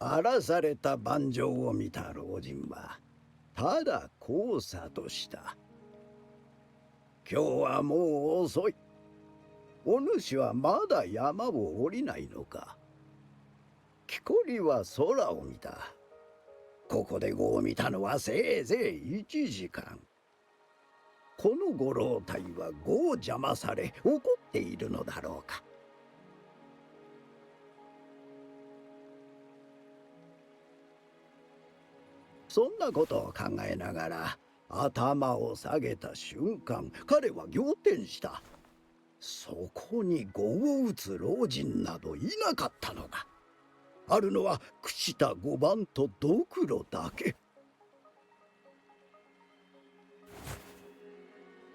荒らされた盤上を見た老人はただこう諭した。今日はもう遅い。お主はまだ山を降りないのか。木こりは空を見た。ここで碁を見たのはせいぜい1時間。このご老体は碁を邪魔され怒っているのだろうか。そんなことを考えながら頭を下げた瞬間、彼は仰天した。そこに碁を打つ老人などいなかったのだ。あるのは朽ちた碁盤とドクロだけ。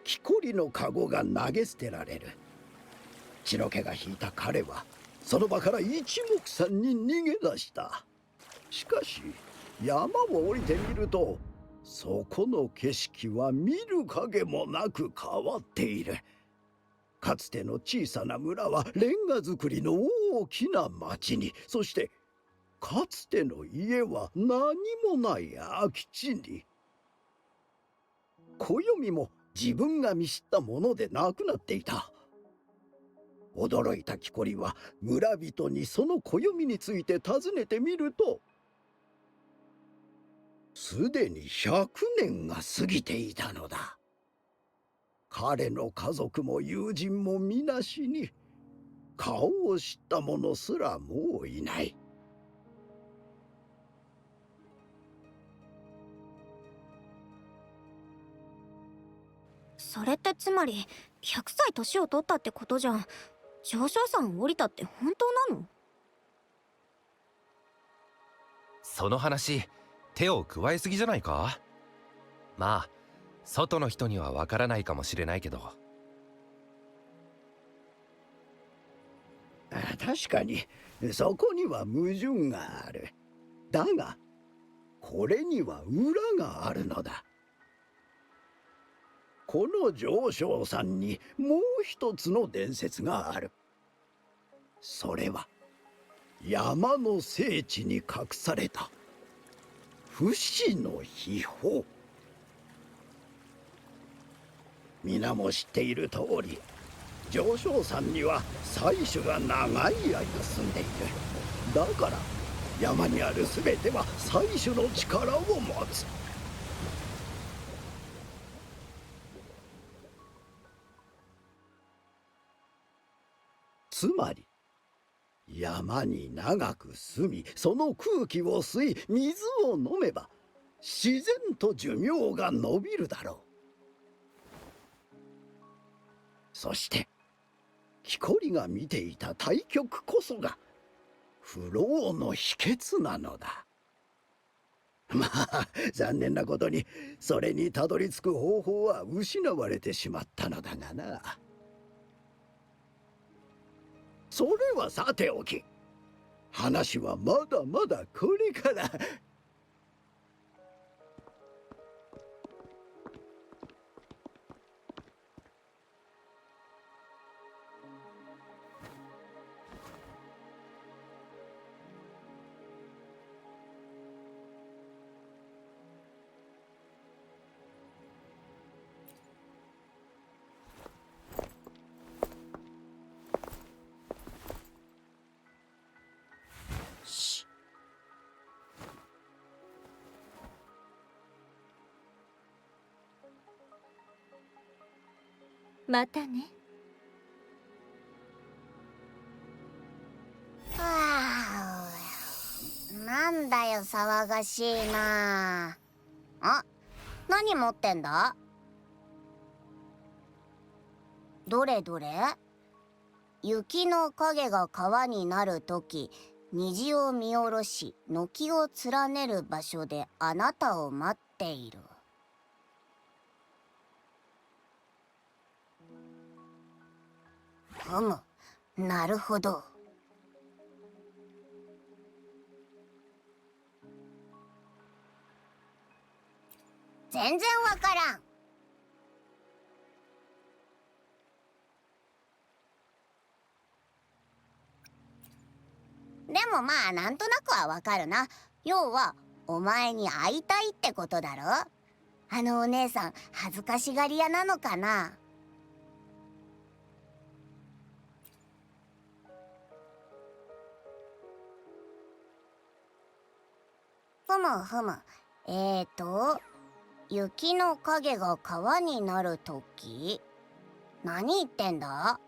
木こりの籠が投げ捨てられる。血の気が引いた彼はその場から一目散に逃げ出した。しかし山を降りてみると、そこの景色は見る影もなく変わっている。かつての小さな村はレンガ造りの大きな町に、そしてかつての家は何もない空き地に。暦も自分が見知ったものでなくなっていた。驚いた木こりは村人にその暦について尋ねてみると、すでに100年が過ぎていたのだ。彼の家族も友人も皆死に、顔を知った者すらもういない。それってつまり100歳年を取ったってことじゃん。上昇山を降りたって本当なの？その話手を加えすぎじゃないか？まあ外の人にはわからないかもしれないけど。確かにそこには矛盾がある。だがこれには裏があるのだ。この上昇山にもう一つの伝説がある。それは山の聖地に隠された不死の秘宝。皆も知っている通り、上昇山には祭主が長い間住んでいる。だから山にある全ては祭主の力を持つ。つまり山に長く住み、その空気を吸い、水を飲めば自然と寿命が延びるだろう。そして木こりが見ていた対極こそが不老の秘訣なのだ。まあ残念なことにそれにたどり着く方法は失われてしまったのだがな。それはさておき、話はまだまだこれから。またね。はあ、なんだよ騒がしいなあ。何持ってんだ？どれどれ？雪の影が川になるとき、虹を見下ろし軒を連ねる場所であなたを待っている。ふむ、なるほど。全然わからん。でもまあなんとなくはわかるな。要はお前に会いたいってことだろ。あのお姉さん恥ずかしがり屋なのかな。ふむふむ。雪の影が川になるとき、何言ってんだ？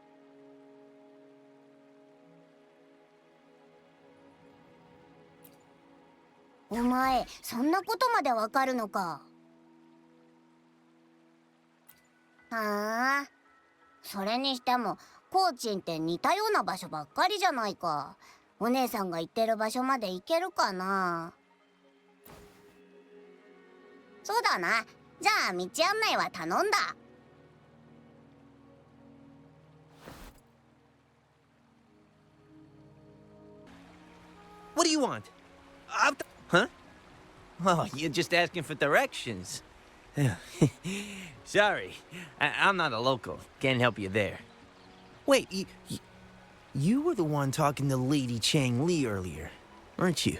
お前そんなことまでわかるのか。はあ、それにしてもコーチンって似たような場所ばっかりじゃないか。お姉さんが行ってる場所まで行けるかな。そうだな。じゃあ道案内は頼んだ。What do you want? Huh? Oh, you're just asking for directions. Sorry, I'm not a local. Can't help you there. Wait, you were the one talking to Lady Changli earlier, weren't you?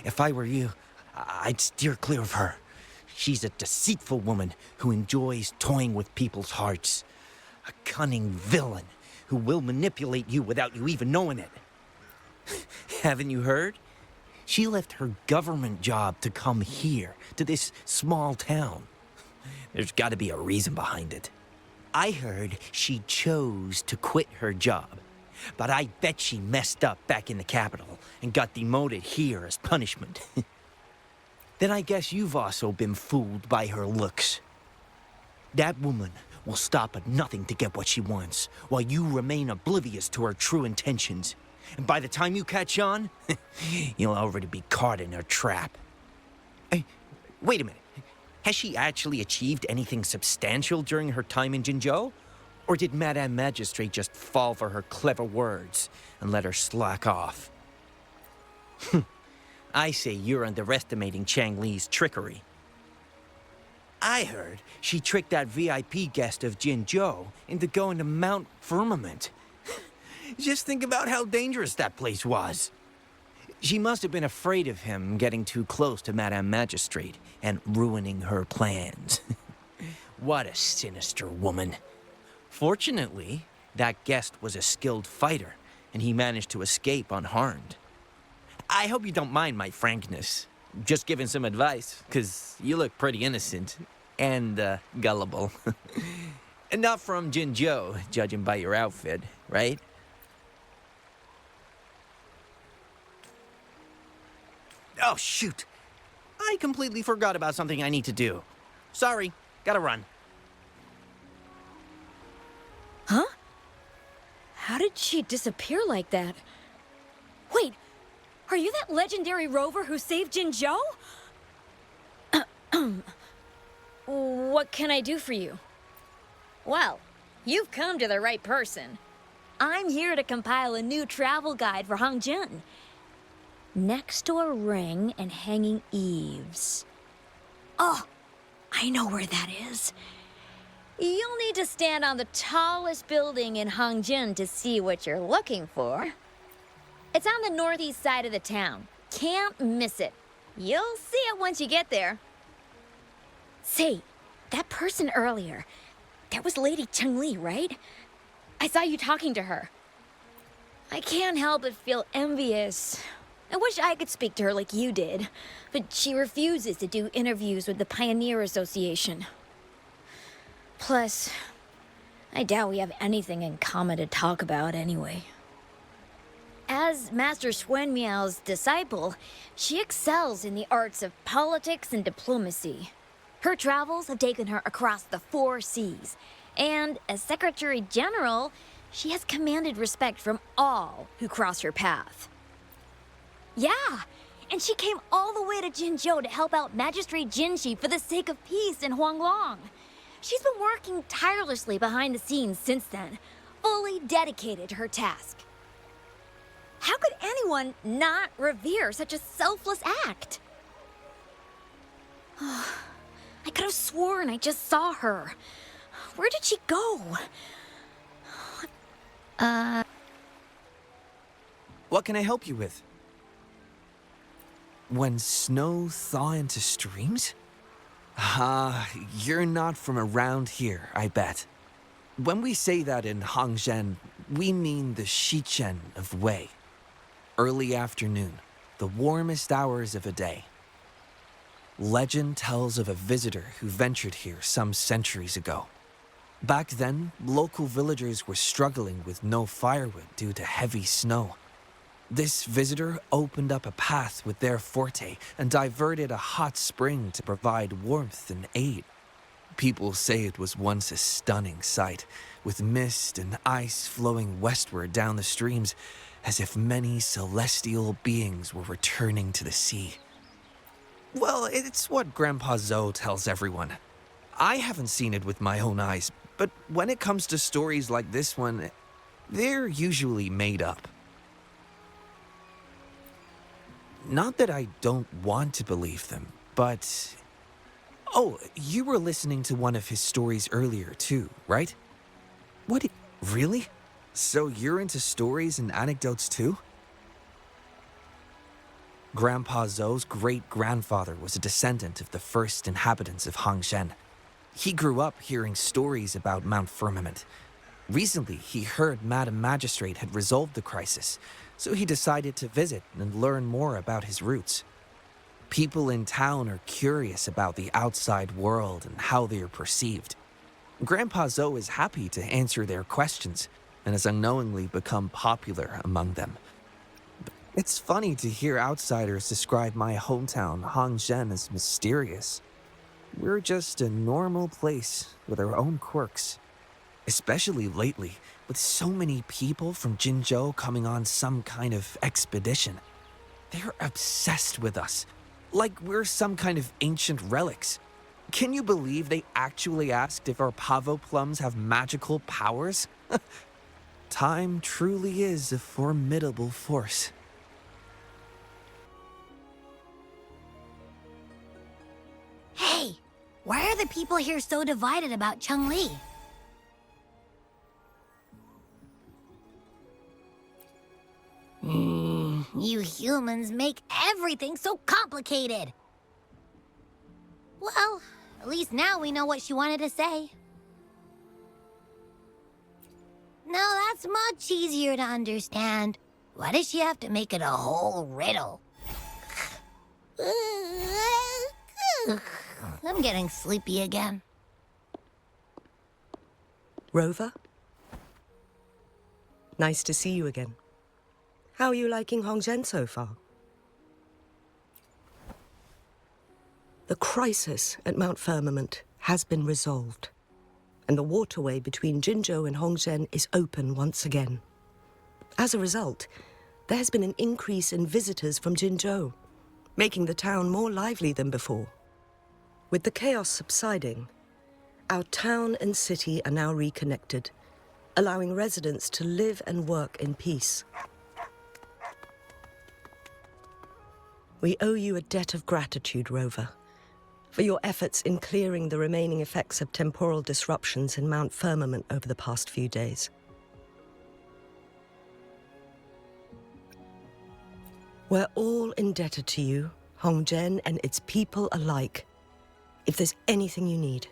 If I were you, I'd steer clear of her. She's a deceitful woman who enjoys toying with people's hearts. A cunning villain who will manipulate you without you even knowing it. Haven't you heard? She left her government job to come here, to this small town. There's got to be a reason behind it. I heard she chose to quit her job, but I bet she messed up back in the capital and got demoted here as punishment. Then I guess you've also been fooled by her looks. That woman will stop at nothing to get what she wants, while you remain oblivious to her true intentions. And by the time you catch on, you'll already be caught in her trap. Hey, wait a minute. Has she actually achieved anything substantial during her time in Jinzhou? Or did Madame Magistrate just fall for her clever words and let her slack off? I say you're underestimating Changli's trickery. I heard she tricked that VIP guest of Jinzhou into going to Mount Firmament. Just think about how dangerous that place was. She must have been afraid of him getting too close to Madame Magistrate and ruining her plans. What a sinister woman. Fortunately, that guest was a skilled fighter, and he managed to escape unharmed. I hope you don't mind my frankness. Just giving some advice, because you look pretty innocent and gullible. And not from Jinzhou, judging by your outfit, right? Oh, shoot. I completely forgot about something I need to do. Sorry, gotta run. Huh? How did she disappear like that? Wait, are you that legendary rover who saved Jinzhou? What can I do for you? Well, you've come to the right person. I'm here to compile a new travel guide for Hangjin. Next door ring and hanging eaves. Oh, I know where that is. You'll need to stand on the tallest building in Hangjin to see what you're looking for. It's on the northeast side of the town. Can't miss it. You'll see it once you get there. Say, that person earlier, that was Lady Changli, right? I saw you talking to her. I can't help but feel envious. I wish I could speak to her like you did, but she refuses to do interviews with the Pioneer Association. Plus, I doubt we have anything in common to talk about anyway. As Master Swen Miao's disciple, she excels in the arts of politics and diplomacy. Her travels have taken her across the 4 seas, and as Secretary General, she has commanded respect from all who cross her path. Yeah, and she came all the way to Jinzhou to help out Magistrate Jinshi for the sake of peace in Huanglong. She's been working tirelessly behind the scenes since then, fully dedicated to her task. How could anyone not revere such a selfless act? I could have sworn I just saw her. Where did she go? What can I help you with? When snow thaw into streams? You're not from around here, I bet. When we say that in Hangzhen, we mean the Shichen of Wei. Early afternoon, the warmest hours of a day. Legend tells of a visitor who ventured here some centuries ago. Back then, local villagers were struggling with no firewood due to heavy snow. This visitor opened up a path with their forte and diverted a hot spring to provide warmth and aid. People say it was once a stunning sight, with mist and ice flowing westward down the streams, as if many celestial beings were returning to the sea. Well, it's what Grandpa Zoe tells everyone. I haven't seen it with my own eyes, but when it comes to stories like this one, they're usually made up. Not that I don't want to believe them, but... Oh, you were listening to one of his stories earlier too, right? What? Really? So you're into stories and anecdotes too? Grandpa Zoe's great-grandfather was a descendant of the first inhabitants of Hangzhen. He grew up hearing stories about Mount Firmament. Recently, he heard Madam Magistrate had resolved the crisis, so he decided to visit and learn more about his roots. People in town are curious about the outside world and how they are perceived. Grandpa Zoe is happy to answer their questions and has unknowingly become popular among them. It's funny to hear outsiders describe my hometown, Hangzhen, as mysterious. We're just a normal place with our own quirks. Especially lately, with so many people from Jinzhou coming on some kind of expedition. They're obsessed with us, like we're some kind of ancient relics. Can you believe they actually asked if our pavo plums have magical powers? Time truly is a formidable force. Hey, why are the people here so divided about Changli? You humans make everything so complicated. Well, at least now we know what she wanted to say. No, that's much easier to understand. Why does she have to make it a whole riddle? I'm getting sleepy again. Rover? Nice to see you again. How are you liking Hongzhen so far? The crisis at Mount Firmament has been resolved, and the waterway between Jinzhou and Hongzhen is open once again. As a result, there has been an increase in visitors from Jinzhou, making the town more lively than before. With the chaos subsiding, our town and city are now reconnected, allowing residents to live and work in peace. We owe you a debt of gratitude, Rover, for your efforts in clearing the remaining effects of temporal disruptions in Mount Firmament over the past few days. We're all indebted to you, Hongzhen and its people alike. If there's anything you need,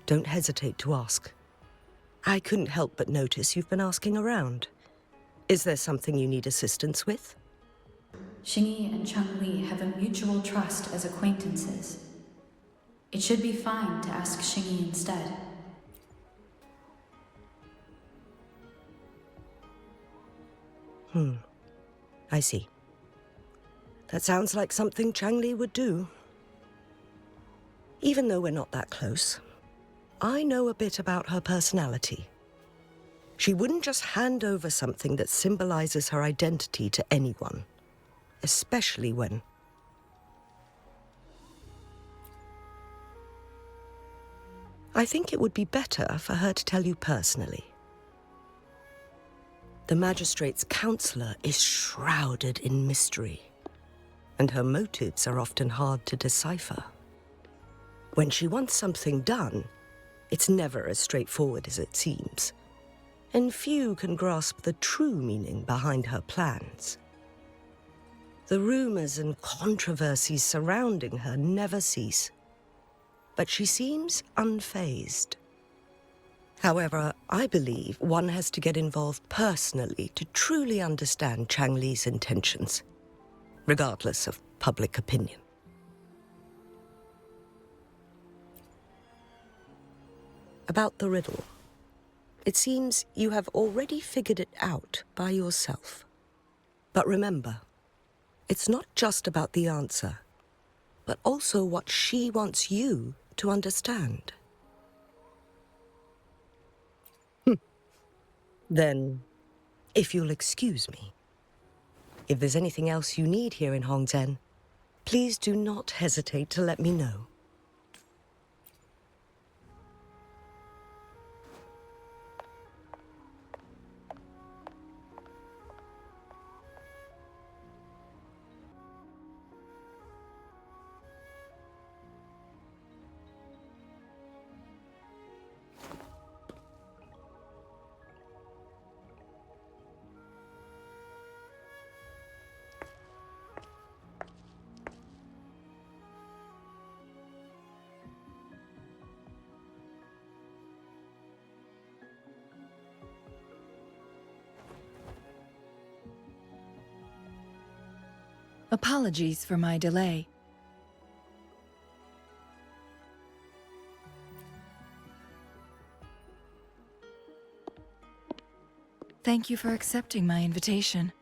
don't hesitate to ask. I couldn't help but notice you've been asking around. Is there something you need assistance with? Xingyi and Changli have a mutual trust as acquaintances. It should be fine to ask Xingyi instead. I see. That sounds like something Changli would do. Even though we're not that close, I know a bit about her personality. She wouldn't just hand over something that symbolizes her identity to anyone, especially when... I think it would be better for her to tell you personally. The magistrate's counselor is shrouded in mystery, and her motives are often hard to decipher. When she wants something done, It's never as straightforward as it seems, and few can grasp the true meaning behind her plans. The rumors and controversies surrounding her never cease, but she seems unfazed. However, I believe one has to get involved personally to truly understand Changli's intentions, regardless of public opinion. About the riddle. It seems you have already figured it out by yourself. But remember, it's not just about the answer, but also what she wants you to understand. Then, if you'll excuse me, if there's anything else you need here in Hongzhen, please do not hesitate to let me know. Apologies for my delay. Thank you for accepting my invitation.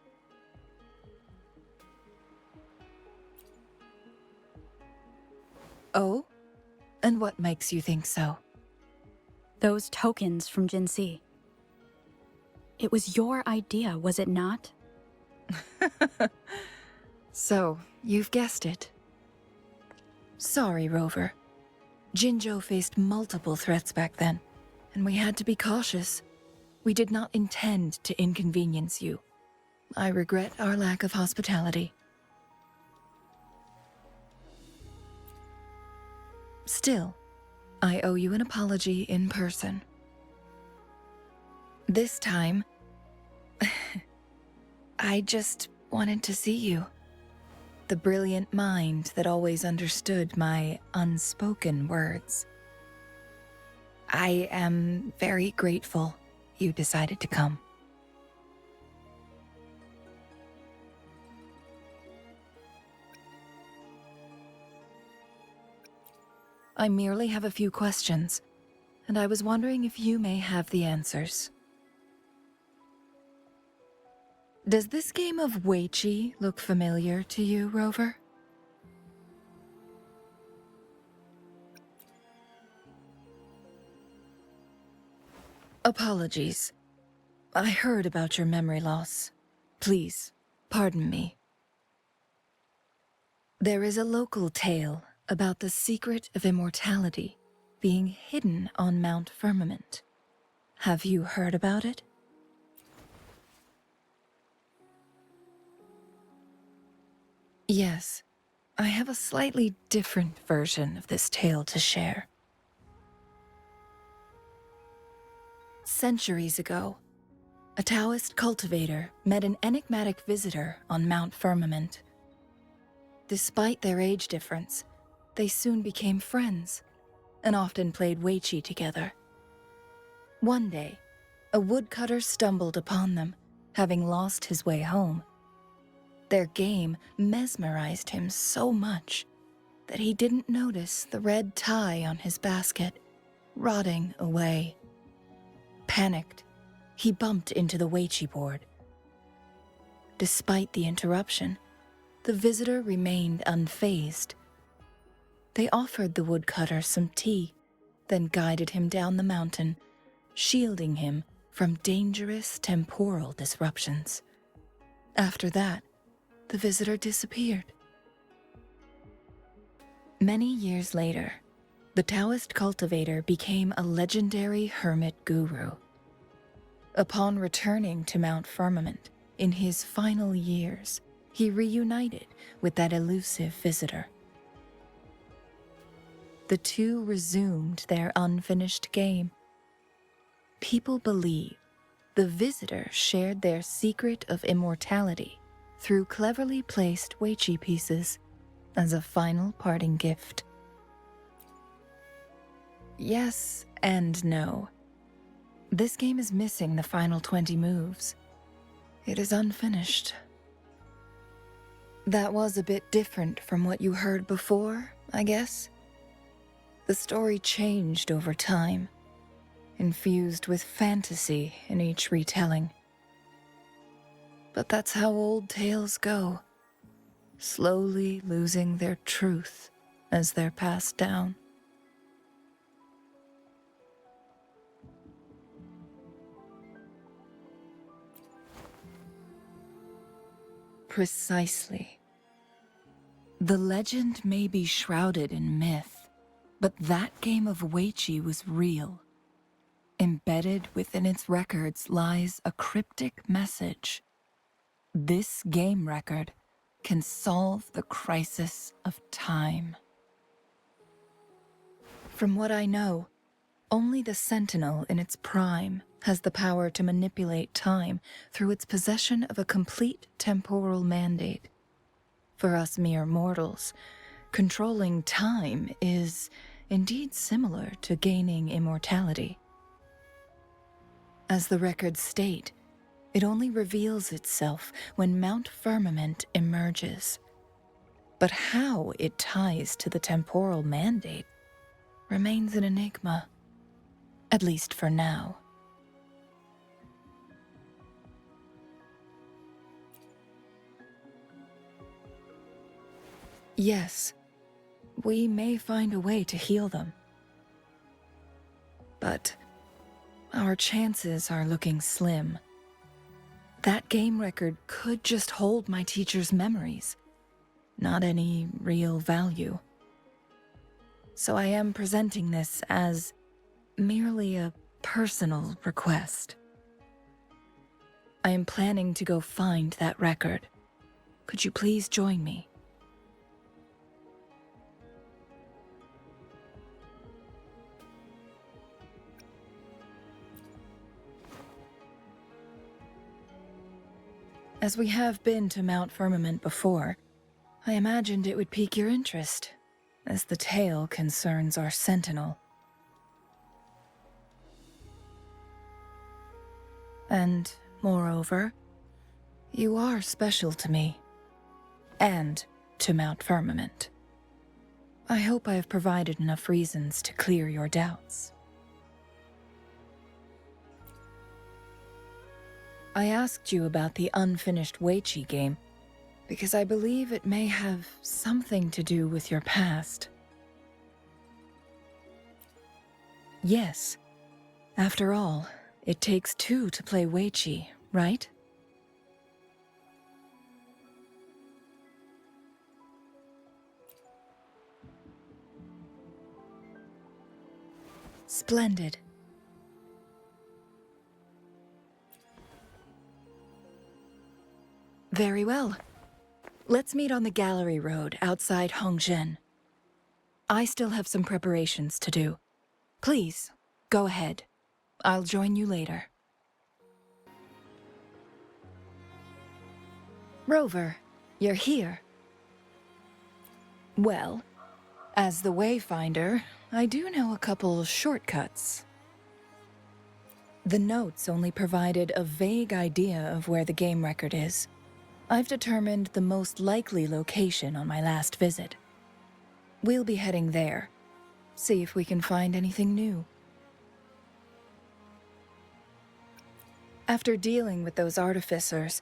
Oh? And what makes you think so? Those tokens from Jinxi. It was your idea, was it not? So, you've guessed it. Sorry, Rover. Jinzhou faced multiple threats back then, and we had to be cautious. We did not intend to inconvenience you. I regret our lack of hospitality. Still, I owe you an apology in person. This time, I just wanted to see you. The brilliant mind that always understood my unspoken words. I am very grateful you decided to come. I merely have a few questions, and I was wondering if you may have the answers. Does this game of Weiqi look familiar to you, Rover? Apologies. I heard about your memory loss. Please, pardon me. There is a local tale about the secret of immortality being hidden on Mount Firmament. Have you heard about it? Yes, I have a slightly different version of this tale to share. Centuries ago, a Taoist cultivator met an enigmatic visitor on Mount Firmament. Despite their age difference, they soon became friends and often played Weiqi together. One day, a woodcutter stumbled upon them, having lost his way home. Their game mesmerized him so much that he didn't notice the red tie on his basket, rotting away. Panicked, he bumped into the Weiqi board. Despite the interruption, the visitor remained unfazed. They offered the woodcutter some tea, then guided him down the mountain, shielding him from dangerous temporal disruptions. After that, the visitor disappeared. Many years later, the Taoist cultivator became a legendary hermit guru. Upon returning to Mount Firmament in his final years, he reunited with that elusive visitor. the two resumed their unfinished game. People believe the visitor shared their secret of immortality through cleverly placed Weichi pieces as a final parting gift. Yes and no. This game is missing the final 20 moves. It is unfinished. That was a bit different from what you heard before, I guess. The story changed over time, infused with fantasy in each retelling. But that's how old tales go, slowly losing their truth as they're passed down. Precisely. The legend may be shrouded in myth, but that game of Weichi was real. Embedded within its records lies a cryptic message. This game record can solve the crisis of time. From what I know, only the Sentinel in its prime has the power to manipulate time through its possession of a complete temporal mandate. For us mere mortals, controlling time is indeed similar to gaining immortality. As the records state, it only reveals itself when Mount Firmament emerges. But how it ties to the temporal mandate remains an enigma, at least for now. Yes, we may find a way to heal them. But our chances are looking slim. That game record could just hold my teacher's memories, not any real value. So I am presenting this as merely a personal request. I am planning to go find that record. Could you please join me? As we have been to Mount Firmament before, I imagined it would pique your interest, as the tale concerns our Sentinel. And, moreover, you are special to me, and to Mount Firmament. I hope I have provided enough reasons to clear your doubts. I asked you about the unfinished Weichi game because I believe it may have something to do with your past. Yes. After all, it takes two to play Weichi, right? Splendid. Very well. Let's meet on the gallery road outside Hongzhen. I still have some preparations to do. Please, go ahead. I'll join you later. Rover, you're here. Well, as the Wayfinder, I do know a couple shortcuts. The notes only provided a vague idea of where the game record is. I've determined the most likely location on my last visit. We'll be heading there. See if we can find anything new. After dealing with those artificers,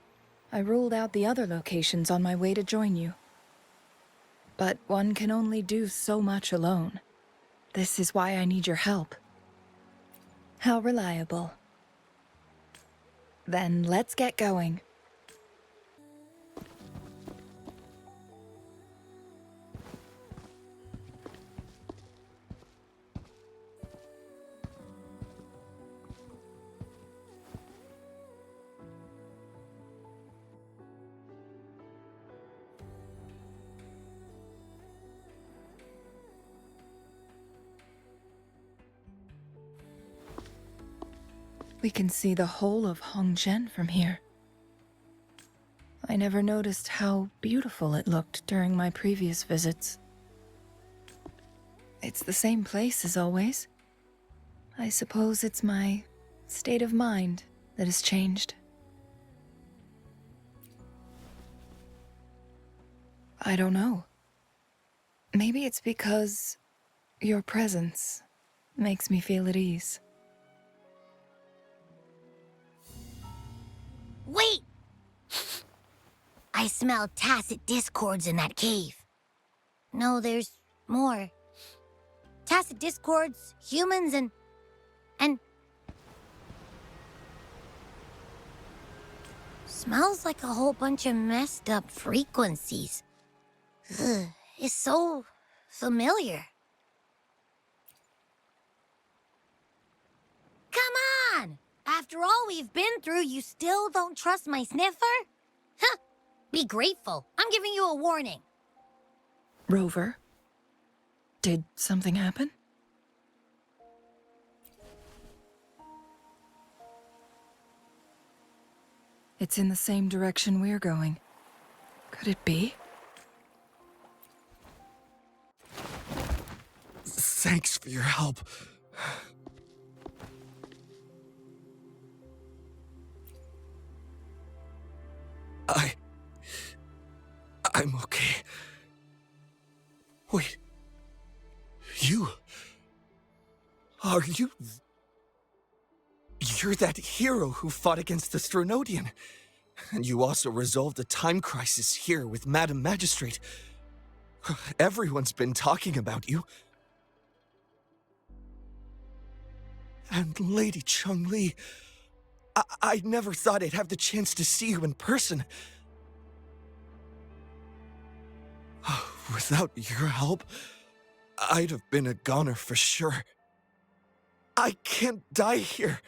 I ruled out the other locations on my way to join you. But one can only do so much alone. This is why I need your help. How reliable. Then let's get going. We can see the whole of Hongzhen from here. I never noticed how beautiful it looked during my previous visits. It's the same place as always. I suppose it's my state of mind that has changed. I don't know. Maybe it's because your presence makes me feel at ease. Wait! I smell tacit discords in that cave. No, there's more. Tacit discords, humans, and... Smells like a whole bunch of messed up frequencies. Ugh, it's so familiar. Come on! After all we've been through, you still don't trust my sniffer? Huh! Be grateful. I'm giving you a warning. Rover, did something happen? It's in the same direction we're going. Could it be? Thanks for your help. I'm okay. Wait. You're that hero who fought against the Stronodian. And you also resolved the time crisis here with Madam Magistrate. Everyone's been talking about you. And Lady Changli, I never thought I'd have the chance to see you in person. Without your help, I'd have been a goner for sure. I can't die here.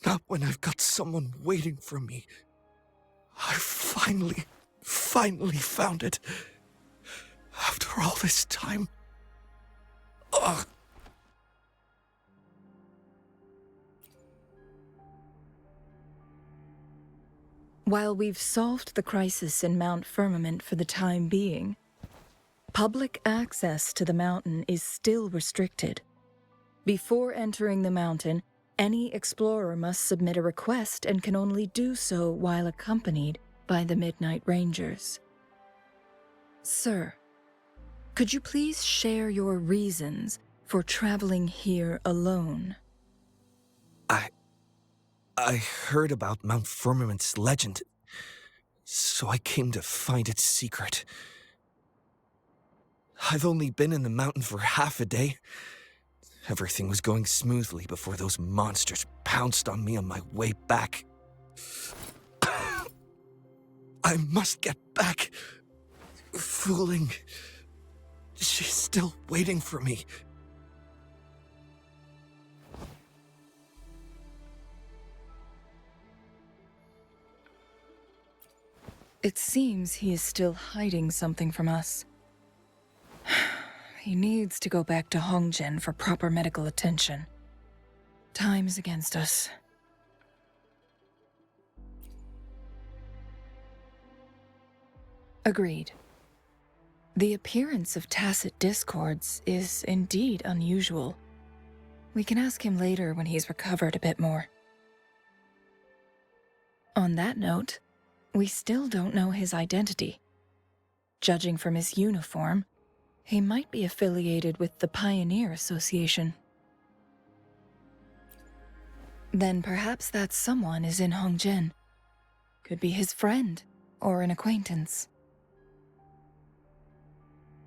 Not when I've got someone waiting for me. I finally found it. After all this time. Ugh. While we've solved the crisis in Mount Firmament for the time being, public access to the mountain is still restricted. Before entering the mountain, any explorer must submit a request and can only do so while accompanied by the Midnight Rangers. Sir, could you please share your reasons for traveling here alone? I heard about Mount Firmament's legend, so I came to find its secret. I've only been in the mountain for half a day. Everything was going smoothly before those monsters pounced on me on my way back. I must get back. Fooling. She's still waiting for me. It seems he is still hiding something from us. He needs to go back to Hongzhen for proper medical attention. Time is against us. Agreed. The appearance of tacit discords is indeed unusual. We can ask him later when he's recovered a bit more. On that note, we still don't know his identity. Judging from his uniform, he might be affiliated with the Pioneer Association. Then perhaps that someone is in Hongzhen. Could be his friend or an acquaintance.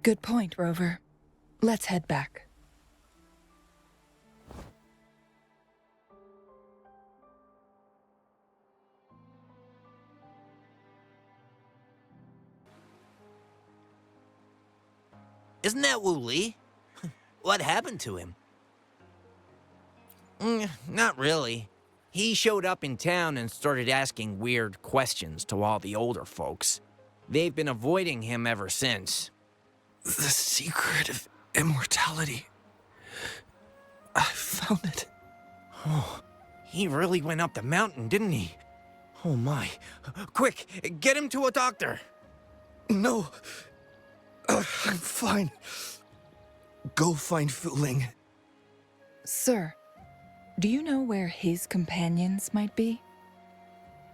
Good point, Rover. Let's head back. Isn't that Wu Li? What happened to him? Not really. He showed up in town and started asking weird questions to all the older folks. They've been avoiding him ever since. The secret of immortality. I found it. Oh, He really went up the mountain, didn't he? Oh my. Quick, get him to a doctor. No. I'm fine. Go find Fu Ling. Sir, do you know where his companions might be?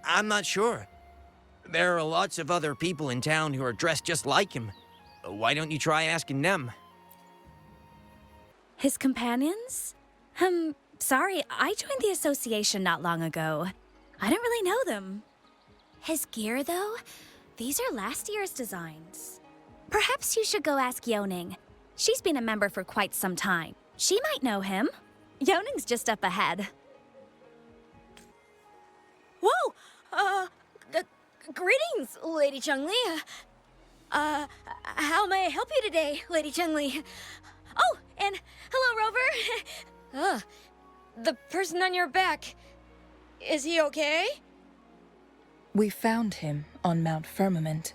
I'm not sure. There are lots of other people in town who are dressed just like him. Why don't you try asking them? His companions? Sorry, I joined the association not long ago. I don't really know them. His gear, though? These are last year's designs. Perhaps you should go ask Yoning. She's been a member for quite some time. She might know him. Yoning's just up ahead. Whoa! Greetings, Lady Changli. How may I help you today, Lady Changli? Oh, and hello, Rover. The person on your back. Is he okay? We found him on Mount Firmament.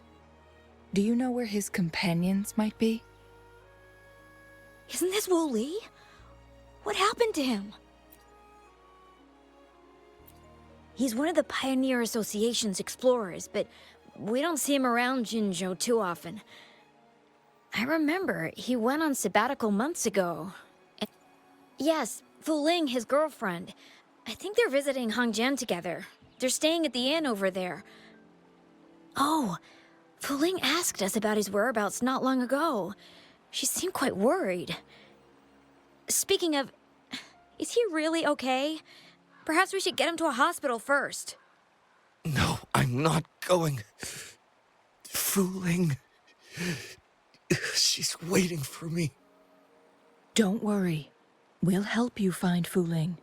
Do you know where his companions might be? Isn't this Wu Li? What happened to him? He's one of the Pioneer Association's explorers, but we don't see him around Jinzhou too often. I remember he went on sabbatical months ago. Yes, Fu Ling, his girlfriend. I think they're visiting Hongjian together. They're staying at the inn over there. Oh, Fu Ling asked us about his whereabouts not long ago. She seemed quite worried. Speaking of, is he really okay? Perhaps we should get him to a hospital first. No, I'm not going. Fu Ling. She's waiting for me. Don't worry. We'll help you find Fu Ling.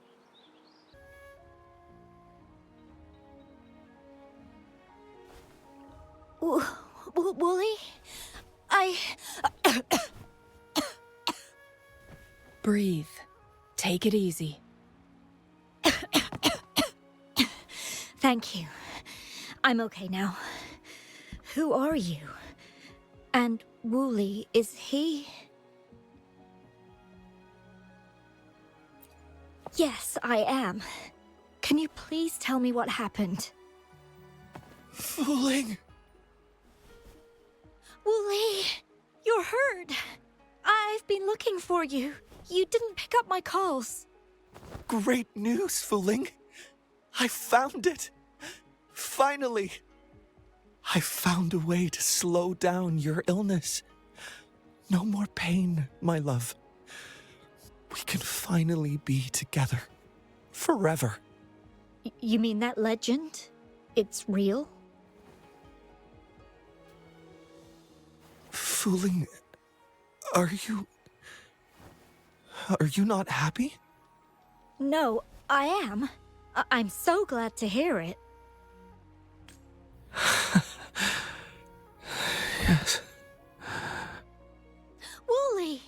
Wooly? Breathe. Take it easy. Thank you. I'm okay now. Who are you? And Wooly, is he? Yes, I am. Can you please tell me what happened? Fu Ling. Wooly, you're hurt. I've been looking for you. You didn't pick up my calls. Great news, Fu Ling. I found it. Finally. I found a way to slow down your illness. No more pain, my love. We can finally be together. Forever. You mean that legend? It's real? Fu Ling, are you not happy? No, I am. I'm so glad to hear it. Yes. Wooly!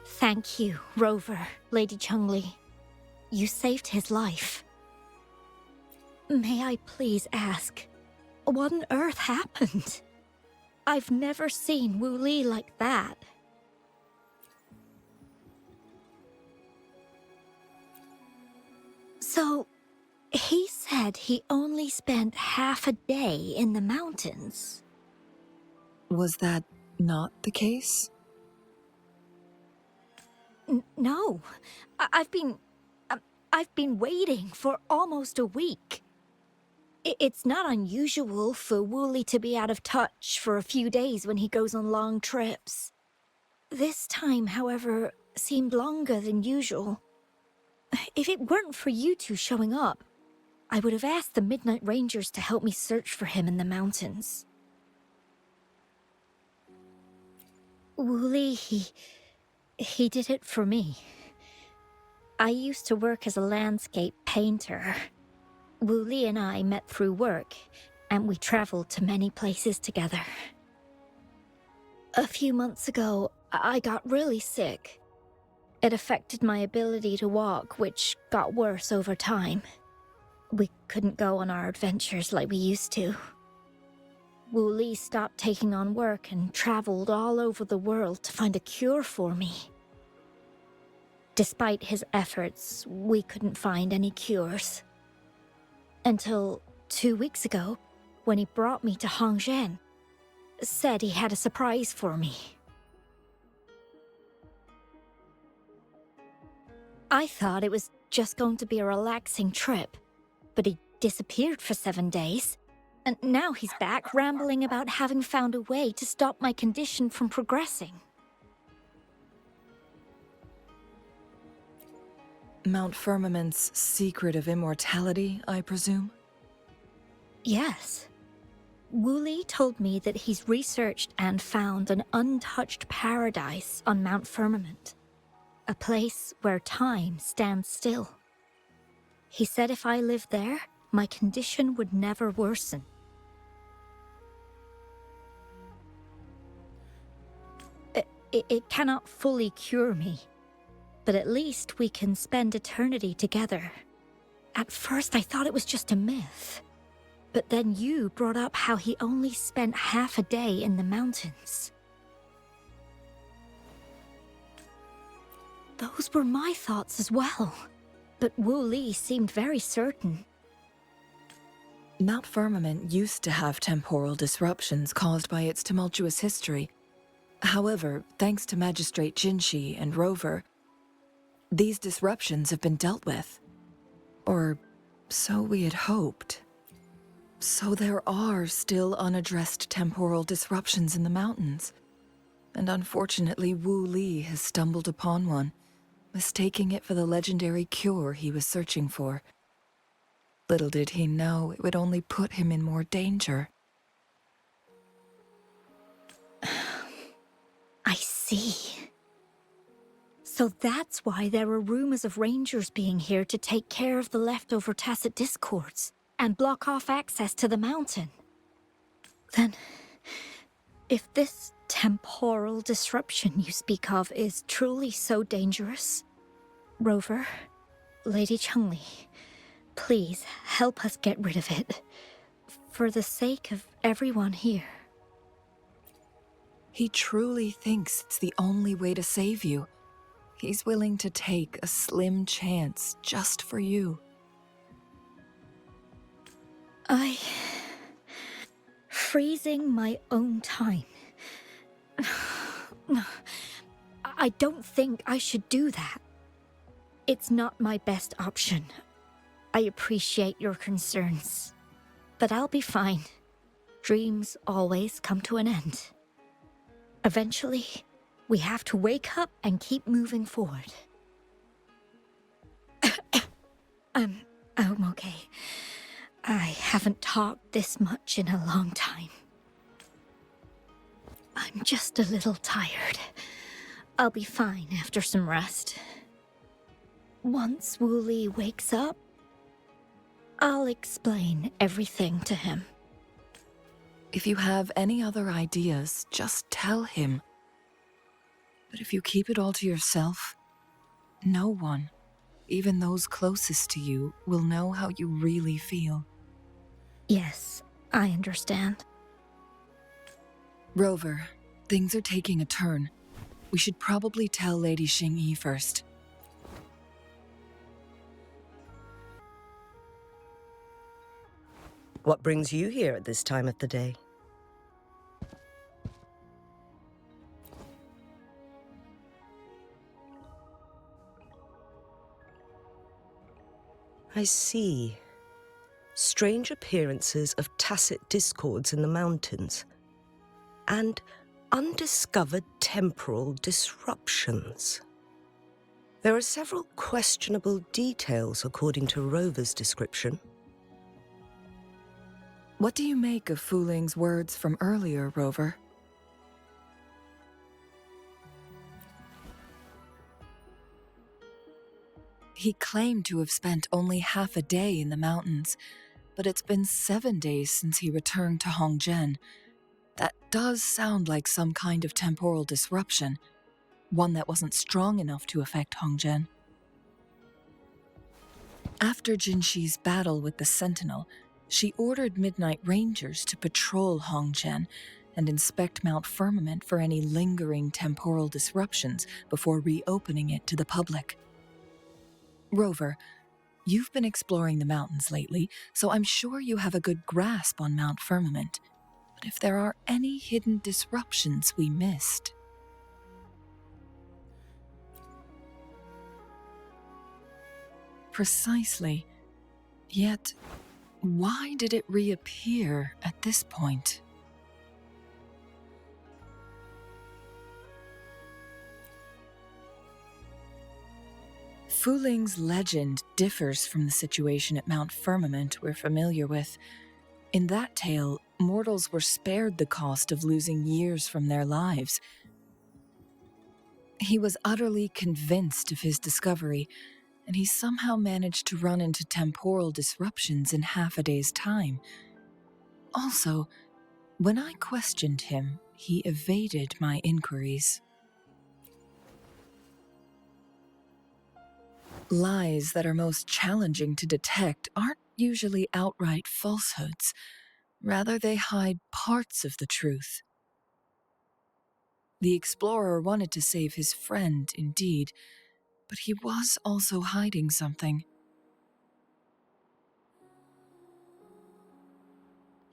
Thank you, Rover, Lady Changli. You saved his life. May I please ask, what on earth happened? I've never seen Wu Li like that. So, he said he only spent half a day in the mountains. Was that not the case? No, I've been waiting for almost a week. It's not unusual for Wooly to be out of touch for a few days when he goes on long trips. This time, however, seemed longer than usual. If it weren't for you two showing up, I would have asked the Midnight Rangers to help me search for him in the mountains. Wooly, he did it for me. I used to work as a landscape painter. Wooly and I met through work, and we traveled to many places together. A few months ago, I got really sick. It affected my ability to walk, which got worse over time. We couldn't go on our adventures like we used to. Wu Li stopped taking on work and traveled all over the world to find a cure for me. Despite his efforts, we couldn't find any cures. Until 2 weeks ago, when he brought me to Hongzhen, said he had a surprise for me. I thought it was just going to be a relaxing trip, but he disappeared for 7 days. And now he's back rambling about having found a way to stop my condition from progressing. Mount Firmament's secret of immortality, I presume? Yes. Wu Li told me that he's researched and found an untouched paradise on Mount Firmament. A place where time stands still. He said if I lived there, my condition would never worsen. It cannot fully cure me, but at least we can spend eternity together. At first I thought it was just a myth, but then you brought up how he only spent half a day in the mountains. Those were my thoughts as well, but Wu Li seemed very certain. Mount Firmament used to have temporal disruptions caused by its tumultuous history. However, thanks to Magistrate Jinshi and Rover, these disruptions have been dealt with. Or so we had hoped. So there are still unaddressed temporal disruptions in the mountains. And unfortunately, Wu Li has stumbled upon one, mistaking it for the legendary cure he was searching for. Little did he know it would only put him in more danger. I see. So that's why there were rumors of rangers being here to take care of the leftover tacit discords and block off access to the mountain. Then, if this temporal disruption you speak of is truly so dangerous, Rover, Lady Changli, please help us get rid of it, for the sake of everyone here. He truly thinks it's the only way to save you. He's willing to take a slim chance just for you. Freezing my own time. I don't think I should do that. It's not my best option. I appreciate your concerns, but I'll be fine. Dreams always come to an end. Eventually, we have to wake up and keep moving forward. I'm okay. I haven't talked this much in a long time. I'm just a little tired. I'll be fine after some rest. Once Wu Li wakes up, I'll explain everything to him. If you have any other ideas, just tell him. But if you keep it all to yourself, no one, even those closest to you, will know how you really feel. Yes, I understand. Rover, things are taking a turn. We should probably tell Lady Xingyi first. What brings you here at this time of the day? I see. Strange appearances of tacit discords in the mountains, and undiscovered temporal disruptions. There are several questionable details according to Rover's description. What do you make of Fu Ling's words from earlier, Rover? He claimed to have spent only half a day in the mountains, but it's been 7 days since he returned to Hongzhen. That does sound like some kind of temporal disruption, one that wasn't strong enough to affect Hongzhen. After Jinshi's battle with the Sentinel, She ordered Midnight Rangers to patrol Hongzhen and inspect Mount Firmament for any lingering temporal disruptions before reopening it to the public. Rover, you've been exploring the mountains lately, so I'm sure you have a good grasp on Mount Firmament. But if there are any hidden disruptions we missed... Precisely. Yet, why did it reappear at this point? Fuling's legend differs from the situation at Mount Firmament we're familiar with. In that tale, mortals were spared the cost of losing years from their lives. He was utterly convinced of his discovery, and he somehow managed to run into temporal disruptions in half a day's time. Also, when I questioned him, he evaded my inquiries. Lies that are most challenging to detect aren't usually outright falsehoods. Rather, they hide parts of the truth. The explorer wanted to save his friend, indeed, but he was also hiding something.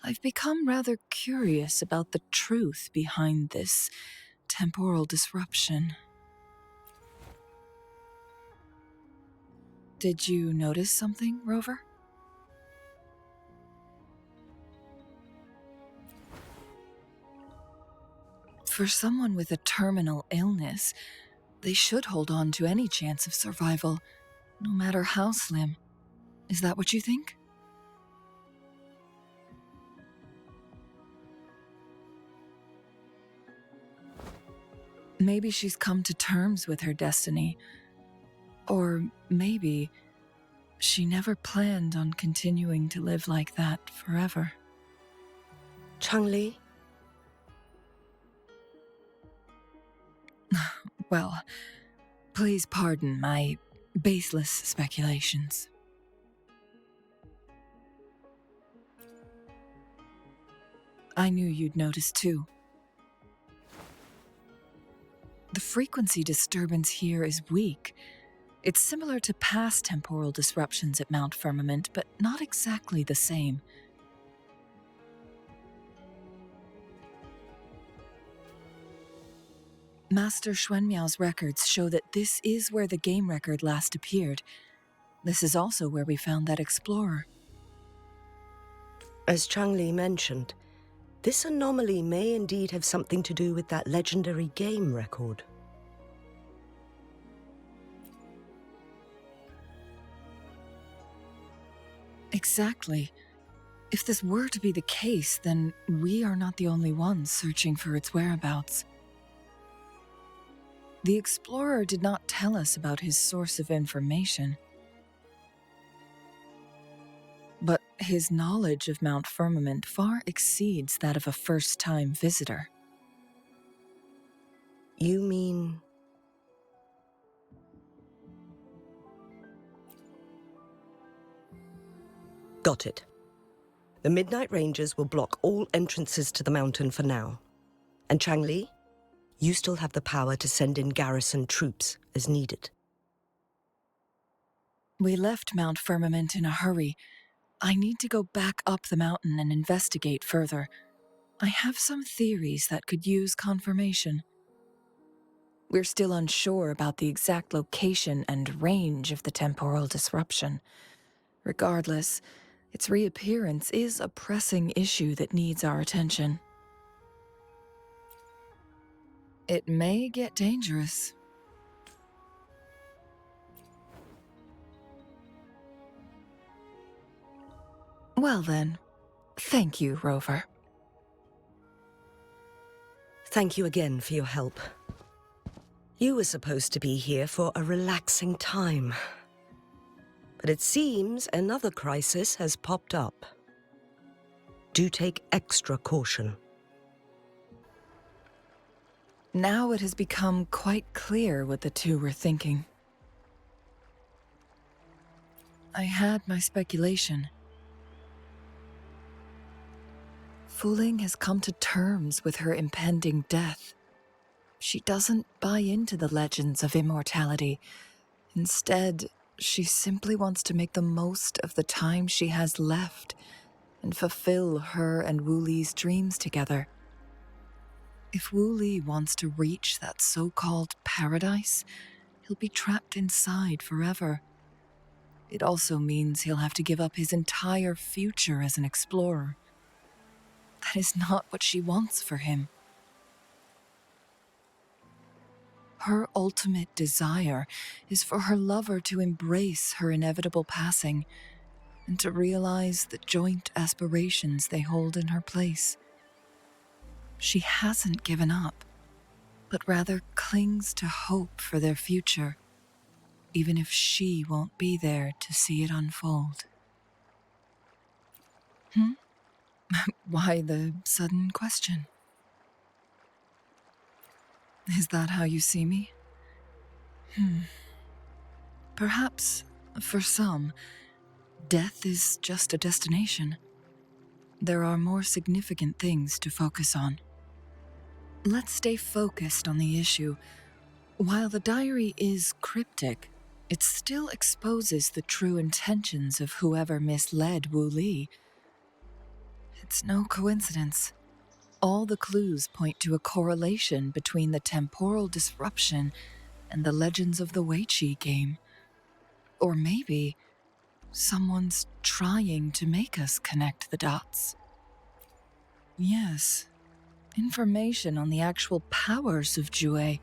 I've become rather curious about the truth behind this temporal disruption. Did you notice something, Rover? For someone with a terminal illness, they should hold on to any chance of survival, no matter how slim. Is that what you think? Maybe she's come to terms with her destiny. Or maybe she never planned on continuing to live like that forever. Changli? Well, please pardon my baseless speculations. I knew you'd notice too. The frequency disturbance here is weak. It's similar to past temporal disruptions at Mount Firmament, but not exactly the same. Master Xuanmiao's records show that this is where the game record last appeared. This is also where we found that explorer. As Changli mentioned, this anomaly may indeed have something to do with that legendary game record. Exactly. If this were to be the case, then we are not the only ones searching for its whereabouts. The explorer did not tell us about his source of information. But his knowledge of Mount Firmament far exceeds that of a first-time visitor. You mean... Got it. The Midnight Rangers will block all entrances to the mountain for now. And Changli, you still have the power to send in garrison troops as needed. We left Mount Firmament in a hurry. I need to go back up the mountain and investigate further. I have some theories that could use confirmation. We're still unsure about the exact location and range of the temporal disruption. Regardless, its reappearance is a pressing issue that needs our attention. It may get dangerous. Well then, thank you, Rover. Thank you again for your help. You were supposed to be here for a relaxing time. But it seems another crisis has popped up. Do take extra caution. Now it has become quite clear what the two were thinking. I had my speculation. Fu Ling has come to terms with her impending death. She doesn't buy into the legends of immortality. Instead, she simply wants to make the most of the time she has left and fulfill her and Wu Li's dreams together. If Wu Li wants to reach that so-called paradise, he'll be trapped inside forever. It also means he'll have to give up his entire future as an explorer. That is not what she wants for him. Her ultimate desire is for her lover to embrace her inevitable passing and to realize the joint aspirations they hold in her place. She hasn't given up, but rather clings to hope for their future, even if she won't be there to see it unfold. Why the sudden question? Is that how you see me? Perhaps, for some, death is just a destination. There are more significant things to focus on. Let's stay focused on the issue. While the diary is cryptic, it still exposes the true intentions of whoever misled Wu Li. It's no coincidence. All the clues point to a correlation between the temporal disruption and the legends of the Weiqi game. Or maybe someone's trying to make us connect the dots. Yes, information on the actual powers of Jue.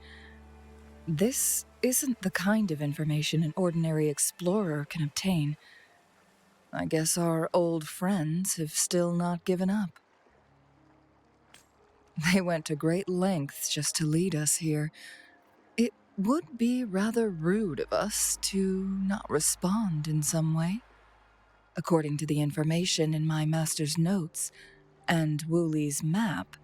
This isn't the kind of information an ordinary explorer can obtain. I guess our old friends have still not given up. They went to great lengths just to lead us here. It would be rather rude of us to not respond in some way. According to the information in my master's notes and Wu Li's map,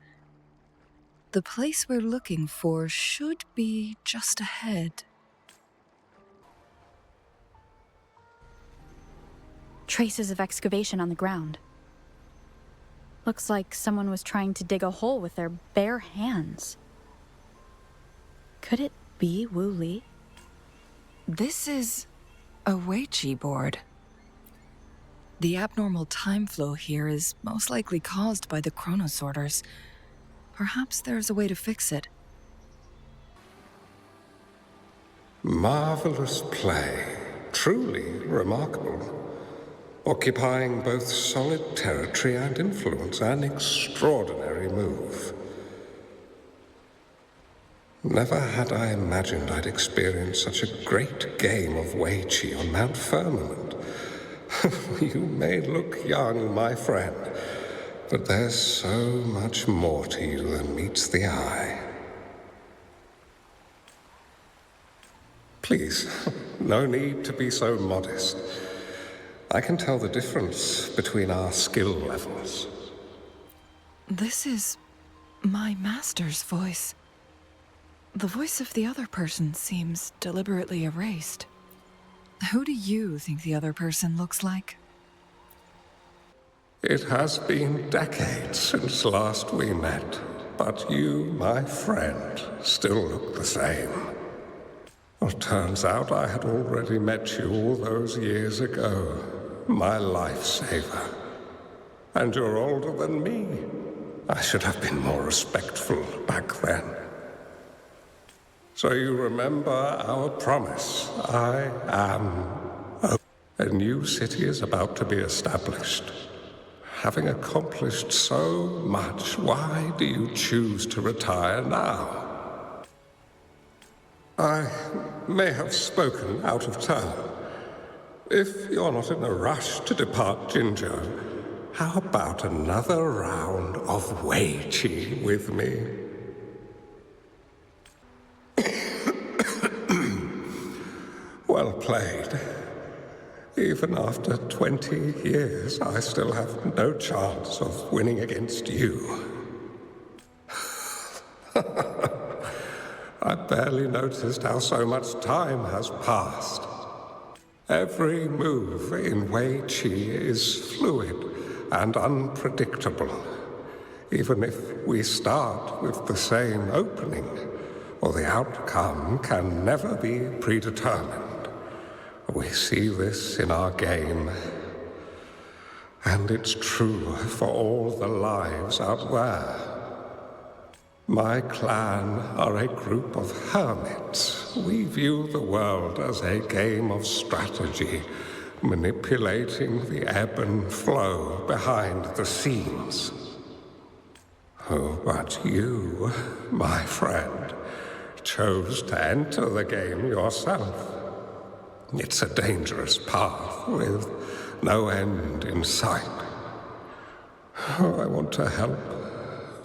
the place we're looking for should be just ahead. Traces of excavation on the ground. Looks like someone was trying to dig a hole with their bare hands. Could it be Wu Li? This is a Weiqi board. The abnormal time flow here is most likely caused by the chronosorters. Perhaps there's a way to fix it. Marvelous play. Truly remarkable. Occupying both solid territory and influence, an extraordinary move. Never had I imagined I'd experience such a great game of Weiqi on Mount Firmament. You may look young, my friend, but there's so much more to you than meets the eye. Please, no need to be so modest. I can tell the difference between our skill levels. This is my master's voice. The voice of the other person seems deliberately erased. Who do you think the other person looks like? It has been decades since last we met, but you, my friend, still look the same. Well, turns out I had already met you all those years ago. My lifesaver. And you're older than me. I should have been more respectful back then. So you remember our promise. I am a new city is about to be established. Having accomplished so much, why do you choose to retire now? I may have spoken out of turn. If you're not in a rush to depart Jinzhou, how about another round of Weiqi with me? Well played. Even after 20 years, I still have no chance of winning against you. I barely noticed how so much time has passed. Every move in Weiqi is fluid and unpredictable. Even if we start with the same opening, or the outcome can never be predetermined. We see this in our game, and it's true for all the lives out there. My clan are a group of hermits. We view the world as a game of strategy, manipulating the ebb and flow behind the scenes. Oh, but you, my friend, chose to enter the game yourself. It's a dangerous path with no end in sight. Oh, I want to help,